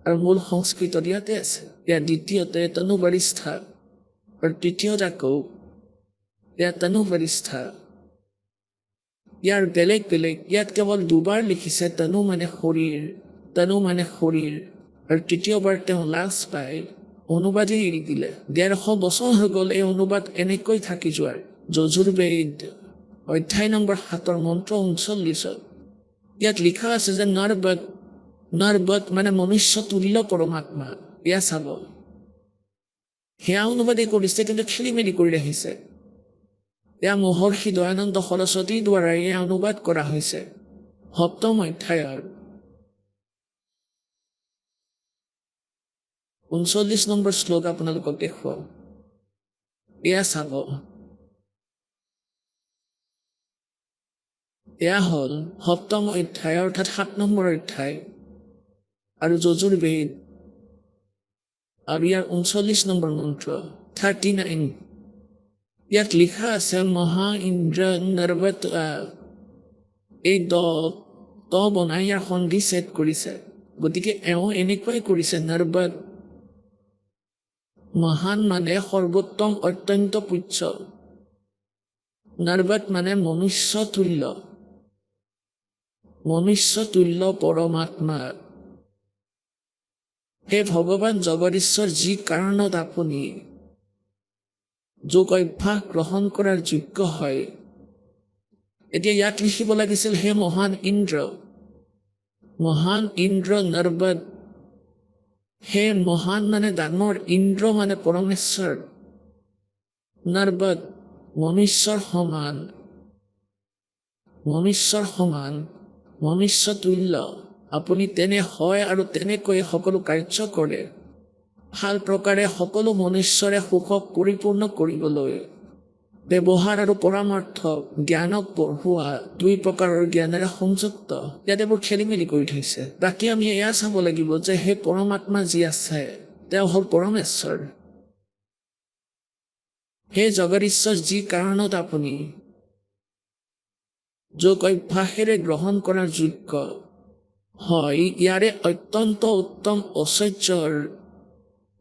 আৰু মূল সংস্কৃতত ইয়াতে আছে এয়া দ্বিতীয়তে তনু বাৰিষ্ঠা আৰু তৃতীয়ত আকৌ এয়া তনু বাৰিষ্ঠা ইয়াৰ বেলেগ ইয়াত কেৱল 2বাৰ লিখিছে তনু মানে শৰীৰ আৰু তৃতীয়বাৰ তেওঁ লাজ পাই অনুবাদে এৰি দিলে 150 বছৰ হৈ গ'ল এই অনুবাদ এনেকৈ থাকি যোৱাৰ যজুৰ্বেদ অধ্যায় নম্বৰ 7 মন্ত্ৰ 39 ইয়াত লিখা আছে যে নৰবত মানে মনুষ্য তুল্য পৰমাত্মা এয়া চাব সেয়া অনুবাদে কৰিছে কিন্তু খেলি মেলি কৰি ৰাখিছে এয়া মহৰ্ষি দয়ানন্দ সৰস্বতীৰ দ্বাৰা এয়া অনুবাদ কৰা হৈছে 7ম অধ্যায়ৰ 39 নম্বৰ শ্লোক আপোনালোকক দেখুৱাও এয়া চাব এয়া হ'ল 7ম অধ্যায় অৰ্থাৎ 7 নম্বৰ অধ্যায় আৰু যজুৰ্বেদ আৰু ইয়াৰ 39 নম্বৰ মন্ত্ৰ 39 ইয়াত লিখা আছে মহা ইন্দ্ৰ নৰবত এই দ বনাই ইয়াৰ সন্ধি ছেট কৰিছে গতিকে এওঁ এনেকুৱাই কৰিছে নৰবত মহান মানে সৰ্বোত্তম অত্যন্ত পূজ্য নৰবত মানে মনুষ্য তুল্য পৰমাত্মা হে ভগৱান জগদীশ্বৰ, যি কাৰণত আপুনি যোগ অভ্যাস গ্ৰহণ কৰাৰ যোগ্য হয়। এতিয়া ইয়াত লিখিব লাগিছিল, হে মহান ইন্দ্ৰ, মহান ইন্দ্ৰ নৰ্বদ। হে মহান মানে ডাঙৰ, ইন্দ্ৰ মানে পৰমেশ্বৰ, নৰ্বদ মনুষ্যৰ সমান, মনুষ্যৰ সমান, মনুষ্য তুল্য। আপুনি তেনে হয় আৰু তেনেকৈ সকলো কাৰ্য কৰে। ভাল প্ৰকাৰে সকলো মনুষ্যৰে সুখক পৰিপূৰ্ণ কৰিবলৈ ব্যৱহাৰ আৰু পৰামৰ্শ, জ্ঞানক পঢ়োৱা, দুই প্ৰকাৰৰ জ্ঞানেৰে সংযুক্ত। ইয়াত এইবোৰ খেলি মেলি কৰি থৈছে। বাকী আমি এয়া চাব লাগিব যে সেই পৰমাত্মা যি আছে তেওঁ হ'ল পৰমেশ্বৰ। সেই জগদীশ্বৰ, যি কাৰণত আপুনি যোগ অভ্যাসেৰে গ্ৰহণ কৰাৰ যোগ্য হয়, ইয়াৰে অত্যন্ত উত্তম ঐশ্বৰ্যৰ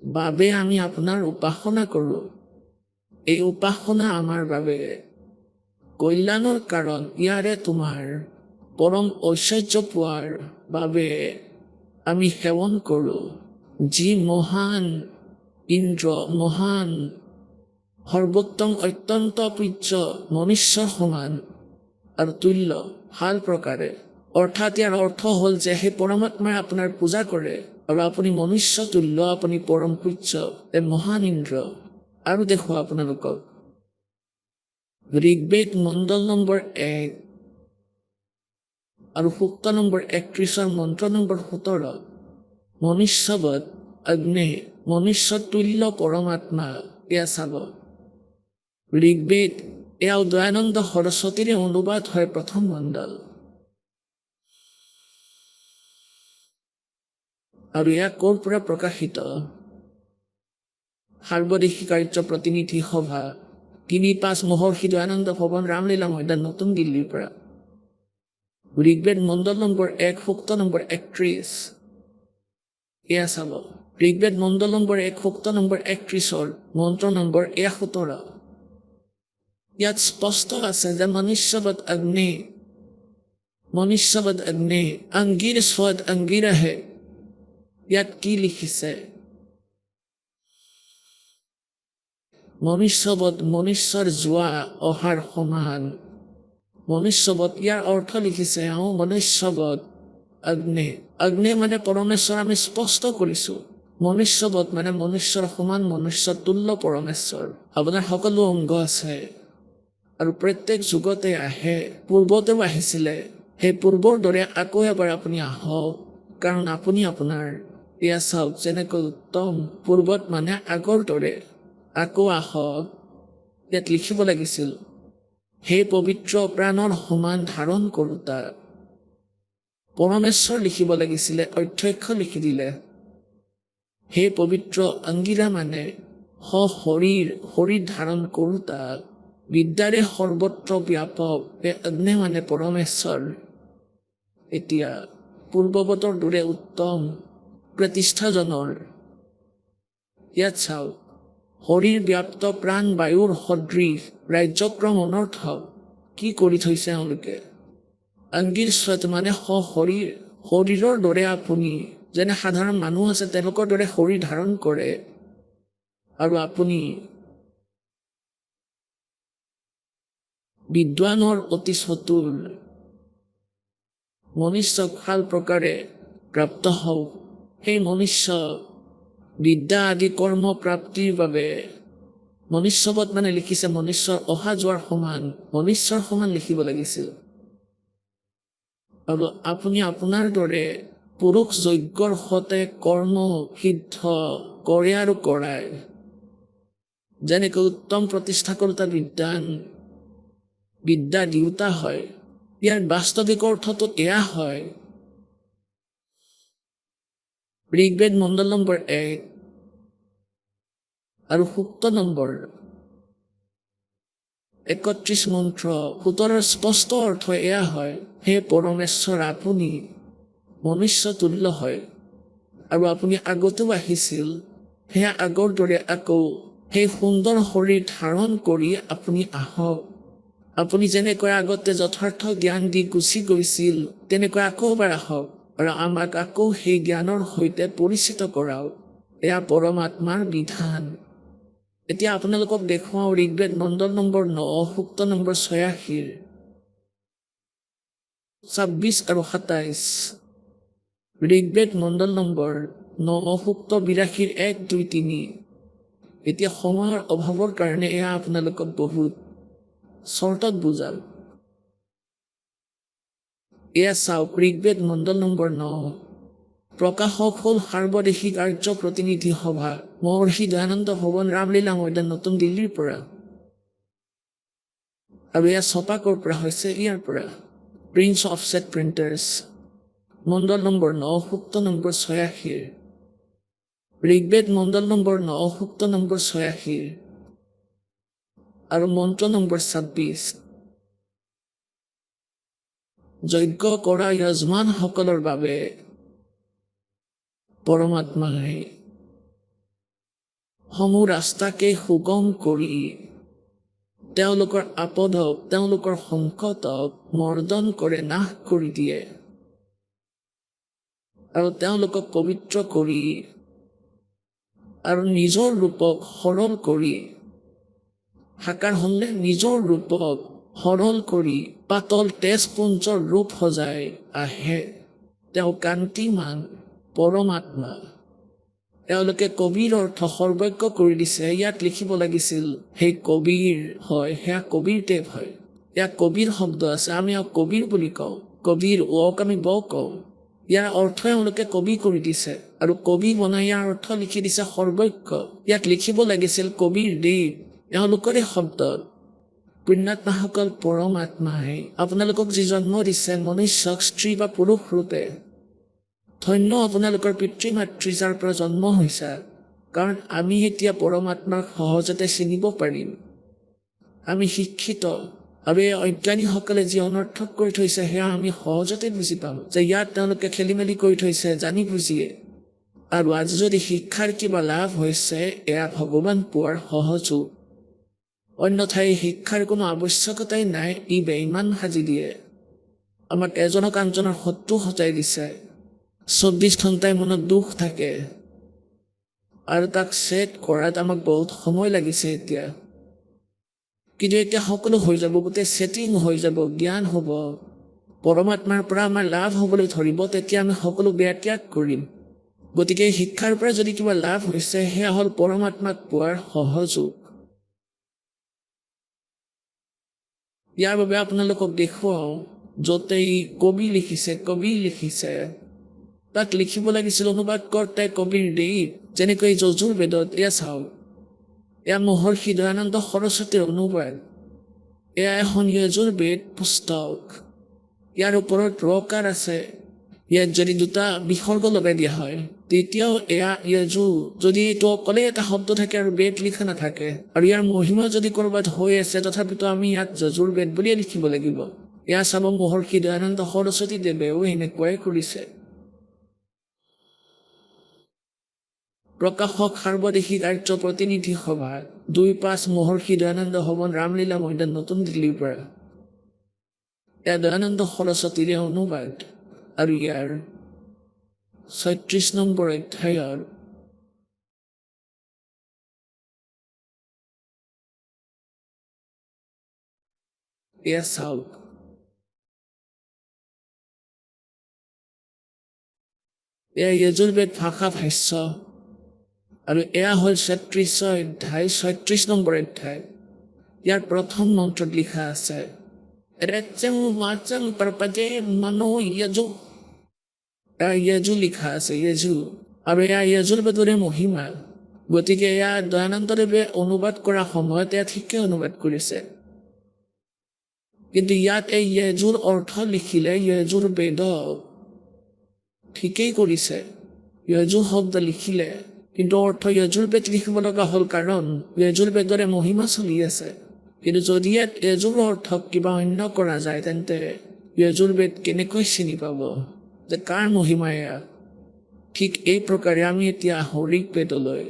বাবে আমি আপোনাৰ উপাসনা কৰোঁ। এই উপাসনা আমাৰ বাবে কল্যাণৰ কাৰণ। ইয়াৰে তোমাৰ পৰম ঐশ্বৰ্য পোৱাৰ বাবে আমি সেৱন কৰোঁ। যি মহান ইন্দ্ৰ, মহান সৰ্বোত্তম, অত্যন্ত পূজ্য, মনুষ্যৰ সমান আৰু তুল্য, ভাল প্ৰকাৰে। অৰ্থাৎ ইয়াৰ অৰ্থ হ'ল যে সেই পৰমাত্মাই আপোনাৰ পূজা কৰে আৰু আপুনি মনুষ্য তুল্য, আপুনি পৰম পূজ্য, মহান ইন্দ্ৰ। আৰু দেখুৱা আপোনালোকক ঋগ্বেদ মণ্ডল নম্বৰ 1 আৰু সূক্ত নম্বৰ 31 মন্ত্ৰ নম্বৰ 17। মনুষ্যবৎ অগ্নি, মনুষ্য তুল্য পৰমাত্মা। এয়া চাব ঋগ্বেদ, এয়া দয়ানন্দ সৰস্বতীৰে অনুবাদ হয় প্ৰথম মণ্ডল। আৰু এয়া ক'ৰ পৰা প্ৰকাশিত? সাৰ্বদেশিক আৰ্য প্ৰতিনিধি সভা ৩-৫ মহৰ্ষি দয়ানন্দ ভৱন, ৰামলীলা ময়দান, নতুন দিল্লীৰ পৰা। ঋগ্বেদ মণ্ডল নম্বৰ 1 সূক্ত নম্বৰ 31। এয়া চাব ঋগ্বেদ মণ্ডল নম্বৰ 1 সূক্ত নম্বৰ 31 মন্ত্ৰ নম্বৰ 17। ইয়াত স্পষ্ট আছে যে মনুষ্যবৎ অগ্নি, মনুষ্যবৎ অগ্নি, অংগীৰ স্বদ অংগীৰহে। ইয়াত কি লিখিছে? মনুষ্যবৎ, মনুষ্যৰ যোৱা অহাৰ সমান। মনুষ্যবৎ, ইয়াৰ অৰ্থ লিখিছে মনুষ্যবৎ অগ্নি। অগ্নি মানে পৰমেশ্বৰ, আমি স্পষ্ট কৰিছোঁ। মনুষ্যবৎ মানে মনুষ্যৰ সমান, মনুষ্য তুল্য পৰমেশ্বৰ। আপোনাৰ সকলো অংগ আছে আৰু প্ৰত্যেক যুগতে আহে, পূৰ্বতেও আহিছিলে। সেই পূৰ্বৰ দৰে আকৌ এবাৰ আপুনি আহক, কাৰণ আপুনি আপোনাৰ এয়া চাওক যেনেকৈ উত্তম, পূৰ্বত মানে আগৰ দৰে আকৌ আহক। ইয়াত লিখিব লাগিছিল, সেই পবিত্ৰ প্ৰাণৰ সমান ধাৰণ কৰোঁতা। পৰমেশ্বৰ লিখিব লাগিছিলে, অধ্যক্ষ লিখি দিলে। সেই পবিত্ৰ অংগীৰা মানে শৰীৰ, শৰীৰ ধাৰণ কৰোঁতা, বিদ্যাৰে সৰ্বত্ৰ ব্যাপক, অগ্নি মানে পৰমেশ্বৰ। এতিয়া পূৰ্বৱতৰ দৰে উত্তম প্ৰতিষ্ঠাজনৰ। ইয়াত চাওক, শৰীৰ ব্যাপ্ত প্ৰাণ বায়ুৰ সদৃশ, ৰাজ্যক্ৰম অনৰ্থক। কি কৰি থৈছে এওঁলোকে? অংগীৰ স্বত মানে শৰীৰ, শৰীৰৰ দৰে আপুনি যেনে সাধাৰণ মানুহ আছে তেওঁলোকৰ দৰে শৰীৰ ধাৰণ কৰে। আৰু আপুনি বিদ্বানৰ অতি চতুৰ, মনুষ্যক ভাল প্ৰকাৰে প্ৰাপ্ত হওক। সেই মনুষ্য বিদ্যা আদি কৰ্ম প্ৰাপ্তিৰ বাবে মনুষ্যবৎ মানে লিখিছে মনুষ্যৰ অহা যোৱাৰ সমান, মনুষ্যৰ সমান লিখিব লাগিছিল। আৰু আপুনি আপোনাৰ দৰে পুৰুষ যজ্ঞৰ সতে কৰ্ম সিদ্ধ কৰে আৰু কৰায়। যেনেকৈ উত্তম প্ৰতিষ্ঠা কৰোঁতা বিদ্বান, বিদ্যা দিওঁতা হয়। ইয়াৰ বাস্তৱিক অৰ্থটো এয়া হয়। ঋগ্বেদ মণ্ডল নম্বৰ 1 আৰু সূক্ত নম্বৰ 31 মন্ত্ৰ 17 স্পষ্ট অৰ্থ এয়া হয়, হে পৰমেশ্বৰ, আপুনি মনুষ্য তুল্য হয় আৰু আপুনি আগতেও আহিছিল। সেয়া আগৰ দৰে আকৌ সেই সুন্দৰ শৰীৰ ধাৰণ কৰি আপুনি আহক। আপুনি যেনেকৈ আগতে যথাৰ্থ জ্ঞান দি গুচি গৈছিল, তেনেকৈ আকৌ এবাৰ আহক। আৰু আমাক আকৌ সেই জ্ঞানৰ সৈতে পৰিচিত কৰাওক। এয়া পৰমাত্মাৰ বিধান। এতিয়া আপোনালোকক দেখুৱাওঁ ঋগ্বেদ মণ্ডল নম্বৰ 9 সূক্ত নম্বৰ 86 26 আৰু 27। ঋগ্বেদ মণ্ডল নম্বৰ 9 সূক্ত 82 1 2 3। এতিয়া সময়ৰ অভাৱৰ কাৰণে এয়া আপোনালোকক বহুত চৰ্টত বুজাম। এয়া চাওক ঋগ্বেদ মণ্ডল নম্বৰ 9। প্ৰকাশক হ'ল সাৰ্বদেশিক আৰ্য প্ৰতিনিধি সভা, মহৰ্ষি দয়ানন্দ ভৱন, ৰামলীলা ময়দান, নতুন দিল্লীৰ পৰা। আৰু এয়া ছপাকৰ পৰা হৈছে, ইয়াৰ পৰা প্ৰিন্স অফছেট প্ৰিণ্টাৰ্ছ, মণ্ডল নম্বৰ 9 সূক্ত নম্বৰ 86। ঋগ্বেদ মণ্ডল নম্বৰ 9 সূক্ত নম্বৰ 86 আৰু মন্ত্ৰ নম্বৰ 26। যজ্ঞ কৰা য়জমানসকলৰ বাবে পৰমাত্মাই সমূহ ৰাস্তাকে সুগম কৰি তেওঁলোকৰ আপদক, তেওঁলোকৰ সংকটক মৰ্দন কৰে, নাশ কৰি দিয়ে আৰু তেওঁলোকক পবিত্ৰ কৰি আৰু নিজৰ ৰূপক সৰল কৰি, সাকাৰ হ'লে নিজৰ ৰূপক সৰল কৰি পাতল তেজপুঞ্জৰ ৰূপ সজাই আহে। তেওঁ কান্তিমান পৰমাত্মা। তেওঁলোকে কবিৰ অৰ্থ সৰ্বজ্ঞ কৰি দিছে। ইয়াত লিখিব লাগিছিল সেই কবিৰ হয়, সেয়া কবিৰ টেপ হয়। ইয়াত কবিৰ শব্দ আছে, আমি ইয়াক কবিৰ বুলি কওঁ। কবিৰ ওক আমি ব কওঁ। ইয়াৰ অৰ্থ এওঁলোকে কবি কৰি দিছে আৰু কবি বনাই ইয়াৰ অৰ্থ লিখি দিছে সৰ্বজ্ঞ। ইয়াত লিখিব লাগিছিল কবিৰ দেৱ, এওঁলোকৰে শব্দত। পুণ্যাত্মাসকল পৰমাত্মাই আপোনালোকক যি জন্ম দিছে মনুষ্যক স্ত্ৰী বা পুৰুষ ৰূপে, ধন্য আপোনালোকৰ পিতৃ মাতৃ যাৰ পৰা জন্ম হৈছে, কাৰণ আমি এতিয়া পৰমাত্মাক সহজতে চিনিব পাৰিম। আমি শিক্ষিত আৰু এই অজ্ঞানীসকলে যি অনৰ্থক কৰি থৈছে সেয়া আমি সহজতে বুজি পাম যে ইয়াত তেওঁলোকে খেলি মেলি কৰি থৈছে জানি বুজিয়ে। আৰু আজি যদি শিক্ষাৰ কিবা লাভ হৈছে, এয়া ভগৱান পোৱাৰ সহযোগ। অন্যথাই শিক্ষাৰ কোনো আৱশ্যকতাই নাই। ই বেইমান সাজি দিয়ে, আমাক এজনক আনজনৰ শত্ৰু সজাই দিছে। 24 ঘণ্টাই মনত দুখ থাকে আৰু তাক ছেট কৰাত আমাক বহুত সময় লাগিছে এতিয়া। কিন্তু এতিয়া সকলো হৈ যাব, গোটেই ছেটিং হৈ যাব, জ্ঞান হ'ব, পৰমাত্মাৰ পৰা আমাৰ লাভ হ'বলৈ ধৰিব, তেতিয়া আমি সকলো বেয়া ত্যাগ কৰিম। গতিকে শিক্ষাৰ পৰা যদি কিবা লাভ হৈছে, সেয়া হ'ল পৰমাত্মাক পোৱাৰ সহযোগ। ইয়াৰ বাবে আপোনালোকক দেখুৱাওঁ য'তেই কবি লিখিছে তাক লিখিব লাগিছিল অনুবাদ কৰ্তাই কবিৰ দেৱ, যেনেকৈ যজুৰ বেদত। এয়া চাওক, এয়া মহৰ্ষি দয়ানন্দ সৰস্বতীৰ অনুবাদ। এয়া এখন যজুৰ বেদ পুস্তক। ইয়াৰ ওপৰত ৰকাৰ আছে। ইয়াত যদি দুটা বিসৰ্গ লগাই দিয়া হয় তেতিয়াও এয়া যজু। যদি এইটো অকলে এটা শব্দ থাকে আৰু বেদ লিখা নাথাকে আৰু ইয়াৰ মহিমা যদি ক'ৰবাত হৈ আছে, তথাপিতো আমি ইয়াত যজুৰ বেদ বুলিয়ে লিখিব লাগিব। এয়া চাব মহৰ্ষি দয়ানন্দ সৰস্বতী দেৱেও এনেকুৱাই কৰিছে। প্ৰকাশক সাৰ্বদেশিক আৰ্য প্ৰতিনিধি সভা, 2-5 মহৰ্ষি দয়ানন্দ ভৱন, ৰামলীলা ময়দান, নতুন দিল্লীৰ পৰা। এয়া দয়ানন্দ সৰস্বতীৰে অনুবাদ আৰু ইয়াৰ 36 নম্বৰ অধ্যায়ৰ এয়া চাওক, এয়া যজুৰ্বেদ ভাষা ভাষ্য আৰু এয়া হ'ল 36 অধ্যায়, 36 নম্বৰ অধ্যায়। ইয়াৰ প্ৰথম মন্ত্ৰত লিখা আছে যজু লিখা আছে, যজু। আৰু এয়া যজুৰ্বেদৰে মহিমা। গতিকে এয়া দয়ানন্দদেৱে অনুবাদ কৰা সময়ত এয়া ঠিকে অনুবাদ কৰিছে। কিন্তু ইয়াত এই যজুৰ অৰ্থ লিখিলে যজুৰ্বেদ, ঠিকেই কৰিছে। যজু শব্দ লিখিলে কিন্তু অৰ্থ যজুৰ্বেদ লিখিব লগা হ'ল, কাৰণ যজুৰ্বেদৰে মহিমা চলি আছে। কিন্তু যদি ইয়াত যজুৰ অৰ্থক কিবা অন্য কৰা যায়, তেন্তে যজুৰ্বেদ কেনেকৈ চিনি পাব যে কাৰ মহিমা এয়া? ঠিক এই প্ৰকাৰে আমি এতিয়া ঋগ্বেদলৈ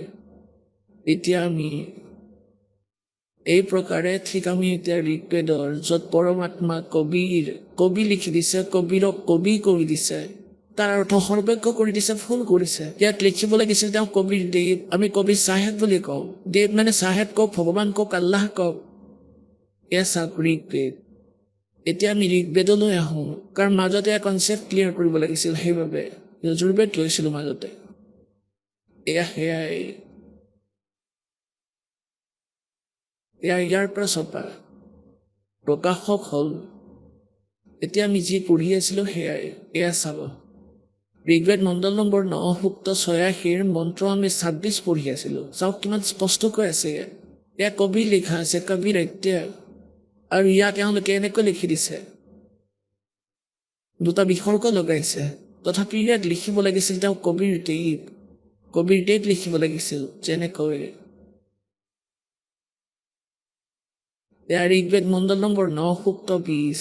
ঋগ্বেদৰ য'ত পৰমাত্মা কবি লিখি দিছে, কবিৰক কবি কৰি দিছে, তাৰ অৰ্থ সৰ্বজ্ঞ কৰি দিছে, ভুল কৰিছে। ইয়াত লিখিব লাগিছিল তেওঁ কবিৰ দেৱ, আমি কবিৰ চাহেব বুলি কওঁ। দেৱ মানে চাহেব কওক, ভগৱান কওক, আল্লাহ কওক। এয়া চাওক ঋগ্বেদ। এতিয়া আমি ঋগ্বেদলৈ আহোঁ, কাৰণ মাজতে কনচেপ্ট ক্লিয়াৰ কৰিব লাগিছিল, সেইবাবে যজুৰ্বেদ লৈছিলোঁ মাজতে। সেয়াই ইয়াৰ পৰা চপা প্ৰকাশক হ'ল। এতিয়া আমি যি পঢ়ি আছিলোঁ সেয়াই। এয়া চাব ঋগ্বেদ মণ্ডল নম্বৰ 9 সূক্ত 86 মন্ত্ৰ আমি 26 পঢ়ি আছিলোঁ। চাওক কিমান স্পষ্টকৈ আছে। এয়া কবি লিখা আছে, কবিৰ এতিয়া। আৰু ইয়াত তেওঁলোকে এনেকৈ লিখি দিছে, দুটা বিসৰ্গ লগাইছে। তথাপি ইয়াত লিখিব লাগিছিল তেওঁ কবিৰ দেৱ, কবিৰ দেৱ লিখিব লাগিছিল যেনেকৈ। ইয়াৰ ঋগ্বেদ মণ্ডল নম্বৰ 9 সূক্ত 20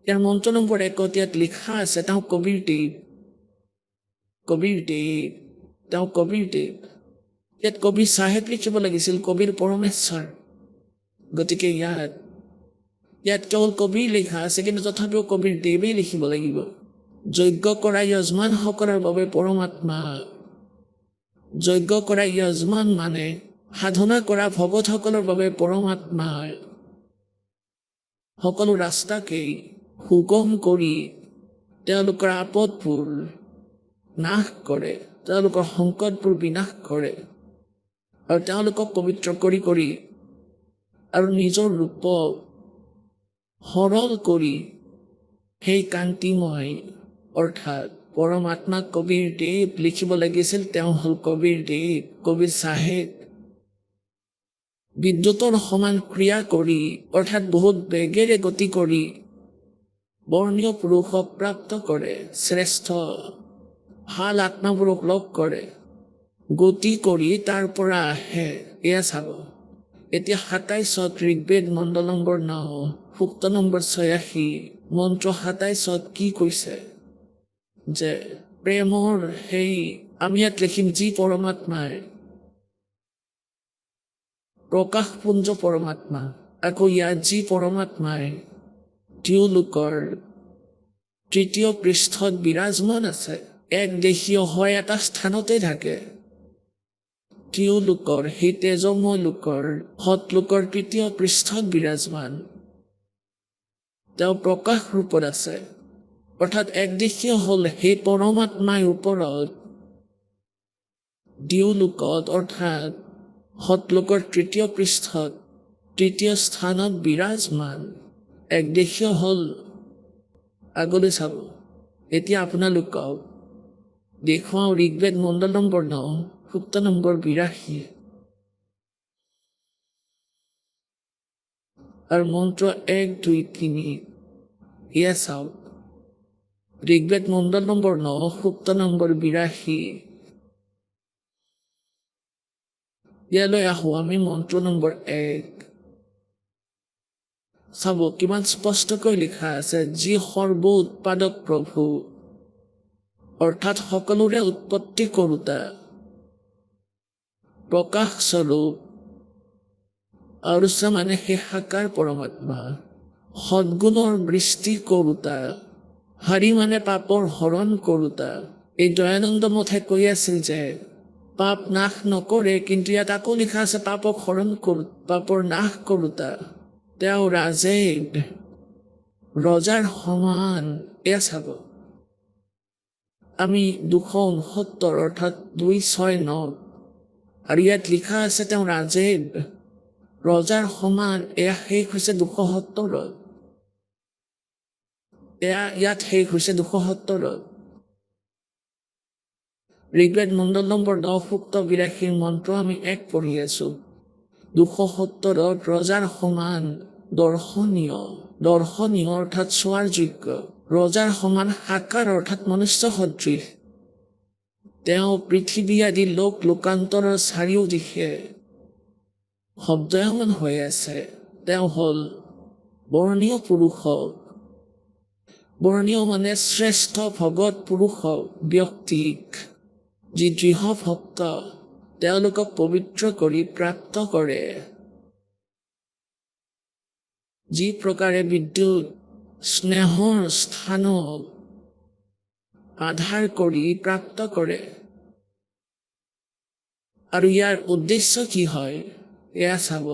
ইয়াৰ মন্ত্ৰ নম্বৰ 1 ইয়াত লিখা আছে তেওঁ কবিৰ দেৱ, কবিৰ দেৱ, তেওঁ কবিৰ দেৱ। ইয়াত কবিৰ চাহেব লিখিব লাগিছিল, কবিৰ পৰমেশ্বৰ। গতিকে ইয়াত কেৱল কবিৰ লিখা আছে, কিন্তু তথাপিও কবিৰ দেৱেই লিখিব লাগিব। যজ্ঞ কৰা যজমানসকলৰ বাবে পৰমাত্মা। যজ্ঞ কৰা যজমান মানে সাধনা কৰা ভকতসকলৰ বাবে পৰমাত্মা। সকলো ৰাস্তাকেই সুগম কৰি তেওঁলোকৰ আপদবোৰ নাশ কৰে, তেওঁলোকৰ সংকটবোৰ বিনাশ কৰে, আৰু তেওঁলোকক পবিত্ৰ কৰি আৰু নিজৰ ৰূপক সৰল কৰি সেই কান্তিময় অৰ্থাৎ পৰমাত্মা কবিৰ দেৱ লিখিব লাগিছিল। তেওঁ হ'ল কবিৰ দেৱ, কবিৰ চাহেব। বিদ্যুতৰ সমান ক্ৰিয়া কৰি অৰ্থাৎ বহুত বেগেৰে গতি কৰি বৰ্ণীয় পুৰুষক প্ৰাপ্ত কৰে, শ্ৰেষ্ঠ ভাল আত্মাবোৰক লগ কৰে, গতি কৰি তাৰ পৰা আহে। এয়া চাব এতিয়া 27 ঋগ্বেদ মণ্ডল নম্বৰ 9 সূক্ত নম্বৰ 86 মন্ত্ৰ 27 কি কৈছে যে প্ৰেমৰ সেই আমি ইয়াত লিখিম যি পৰমাত্মাই প্ৰকাশপুঞ্জ পৰমাত্মা। আকৌ ইয়াত যি পৰমাত্মাই তেওঁলোকৰ তৃতীয় পৃষ্ঠত বিৰাজমান আছে, এক দেশীয় হয় এটা স্থানতে থাকে। তেওঁলোকৰ সেই তেজময় লোকৰ সৎলোকৰ তৃতীয় পৃষ্ঠত বিৰাজমান, তেওঁ প্ৰকাশ ৰূপত আছে। অৰ্থাৎ একদেশীয় হ'ল সেই পৰমাত্মাৰ ওপৰত দিওলোকত অৰ্থাৎ সৎলোকৰ তৃতীয় পৃষ্ঠত তৃতীয় স্থানত বিৰাজমান একদেশীয় হ'ল। আগলৈ চাব এতিয়া আপোনালোকক দেখুৱাওঁ ঋগ্বেদ মণ্ডল নম্বৰ 9 সূক্ত নম্বৰ 82 আৰু মন্ত্ৰ 1, 2, 3 এয়া চাওক ঋগ্বেদ মণ্ডল নম্বৰ 9 সূক্ত নম্বৰ 82 ইয়ালৈ আহোঁ আমি মন্ত্ৰ নম্বৰ 1 চাব কিমান স্পষ্টকৈ লিখা আছে। যি সৰ্ব উৎপাদক প্ৰভু অৰ্থাৎ সকলোৰে উৎপত্তি কৰোঁতা, প্ৰকাশ স্বৰূপ আৰুচা মানে সেই সাকাৰ পৰমাত্মা, সদ্গুণৰ বৃষ্টি কৰোঁতা, হাৰি মানে পাপৰ হৰণ কৰোঁতা। এই দয়ানন্দ মঠে কৈ আছিল যে পাপ নাশ নকৰে, কিন্তু ইয়াত আকৌ লিখা আছে পাপক হৰণ পাপৰ নাশ কৰোঁতা। তেওঁ ৰাজেৱ, ৰজাৰ সমান। এয়া চাব আমি 269 অৰ্থাৎ 269 আৰু ইয়াত লিখা আছে তেওঁ ৰাজেৱ, ৰজাৰ সমান। এয়া শেষ হৈছে 270। ইয়াত শেষ হৈছে 270। ঋগ্বেদ মণ্ডল নম্বৰ 10 সূক্ত 82 মন্ত্ৰ আমি 1 পঢ়ি আছোঁ। 270 ৰজাৰ সমান দৰ্শনীয় অৰ্থাৎ চোৱাৰ যোগ্য, ৰজাৰ সমান সাকাৰ অৰ্থাৎ মনুষ্য সদৃশ। তেওঁ পৃথিৱী আদি লোকান্তৰৰ চাৰিও দিশে শব্দয়মান হৈ আছে। তেওঁ হ'ল বৰ্ণীয় পুৰুষক, বৰ্ণীয় মানে শ্ৰেষ্ঠ ভগত পুৰুষক, ব্যক্তিক যি দৃঢ় ভক্ত তেওঁলোকক পবিত্ৰ কৰি প্ৰাপ্ত কৰে। যি প্ৰকাৰে বিদ্যুৎ স্নেহৰ স্থানক আধাৰ কৰি প্ৰাপ্ত কৰে। আৰু ইয়াৰ উদ্দেশ্য কি হয় এয়া চাব।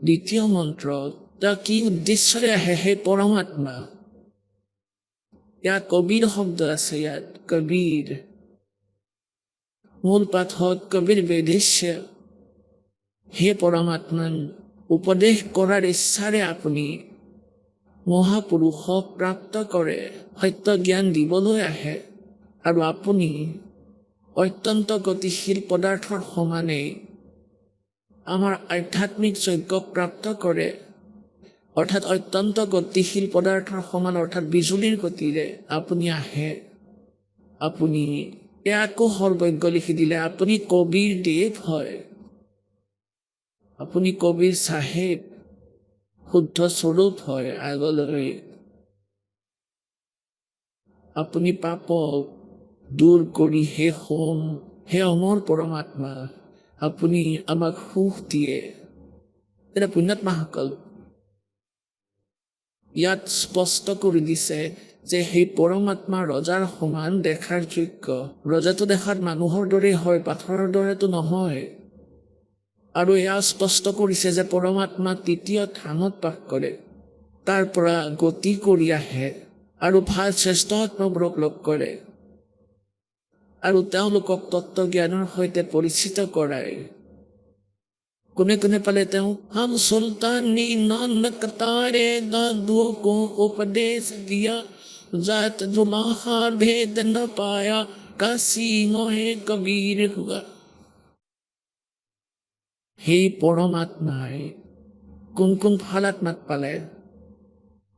দ্বিতীয় মন্ত্ৰত কি উদ্দেশ্যৰে আহে সেই পৰমাত্মা। ইয়াত কবিৰ শব্দ আছে, ইয়াত কবিৰ মূল পাঠত কবিৰ বেদেশ্য। হে পৰমাত্মান উপদেশ কৰাৰ ইচ্ছাৰে আপুনি মহাপুৰুষক প্ৰাপ্ত কৰে, সত্য জ্ঞান দিবলৈ আহে। আৰু আপুনি অত্যন্ত গতিশীল পদাৰ্থৰ সমানে আমাৰ আধ্যাত্মিক যজ্ঞক প্ৰাপ্ত কৰে, অৰ্থাৎ অত্যন্ত গতিশীল পদাৰ্থৰ সমান, অৰ্থাৎ বিজুলীৰ গতিৰে আপুনি আহে। আপুনি আকৌ সৰ্বজ্ঞ লিখি দিলে, আপুনি কবিৰ দেৱ হয়, আপুনি কবিৰ চাহেব, শুদ্ধ স্বৰূপ হয়। আগলৈ আপুনি পাপক দূৰ কৰি হে সোম, হে অমৰ পৰমাত্মা আপুনি আমাক সুখ দিয়ে। এতিয়া পুণ্যাত্মাসকল ইয়াত স্পষ্ট কৰি দিছে যে সেই পৰমাত্মা ৰজাৰ সমান দেখাৰ যোগ্য। ৰজাটো দেখাত মানুহৰ দৰেই হয়, পাথৰৰ দৰেতো নহয়। আৰু এয়া স্পষ্ট কৰিছে যে পৰমাত্মা তৃতীয় থানত বাস কৰে, তাৰ পৰা গতি কৰি আহে আৰু ভাল শ্ৰেষ্ঠ আত্মাবোৰক লগ কৰে আৰু তেওঁলোকক তত্ত্বজ্ঞানৰ সৈতে পৰিচিত কৰায়। কোনে কোনে পালে তেওঁ হম সুলতানী নকতাৰে দুঃখো উপদেশ দিয়া, জাত দুলাহাৰ ভেদ ন পায়া, কাশী মোহে কবীৰ হুৱা। সেই পৰমাত্মাই কোন কোন ভাল আত্মাক পালে?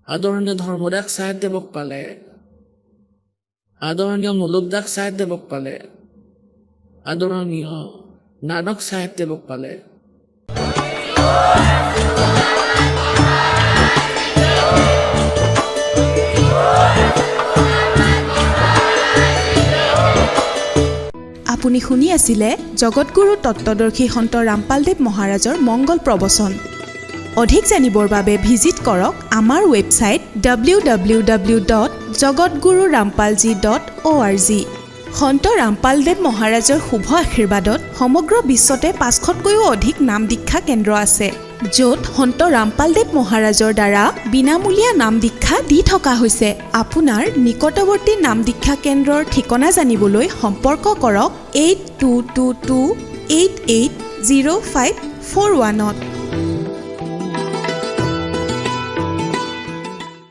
আদৰণীয় ধৰ্মদাস চাহেবদেৱক পালে, আদৰণীয় মুলুকদাস চাহেবদেৱক পালে, আদৰণীয় নানক চাহেবদেৱক পালে। আপুনি শুনি আছিলে জগতগুৰু তত্ত্বদৰ্শী সন্ত ৰামপালদেৱ মহাৰাজৰ মংগল প্ৰবচন। অধিক জানিবৰ বাবে ভিজিট কৰক আমাৰ ৱেবছাইট www.jagatgururampalji.org। সন্ত ৰামপালদেৱ মহাৰাজৰ শুভ আশীৰ্বাদত সমগ্ৰ বিশ্বতে 500তকৈও অধিক নাম দীক্ষা কেন্দ্ৰ আছে, য'ত সন্ত ৰামপালদেৱ মহাৰাজৰ দ্বাৰা বিনামূলীয়া নাম দীক্ষা দি থকা হৈছে। আপোনাৰ নিকটৱৰ্তী নাম দীক্ষা কেন্দ্ৰৰ ঠিকনা জানিবলৈ সম্পৰ্ক কৰক 8222880541।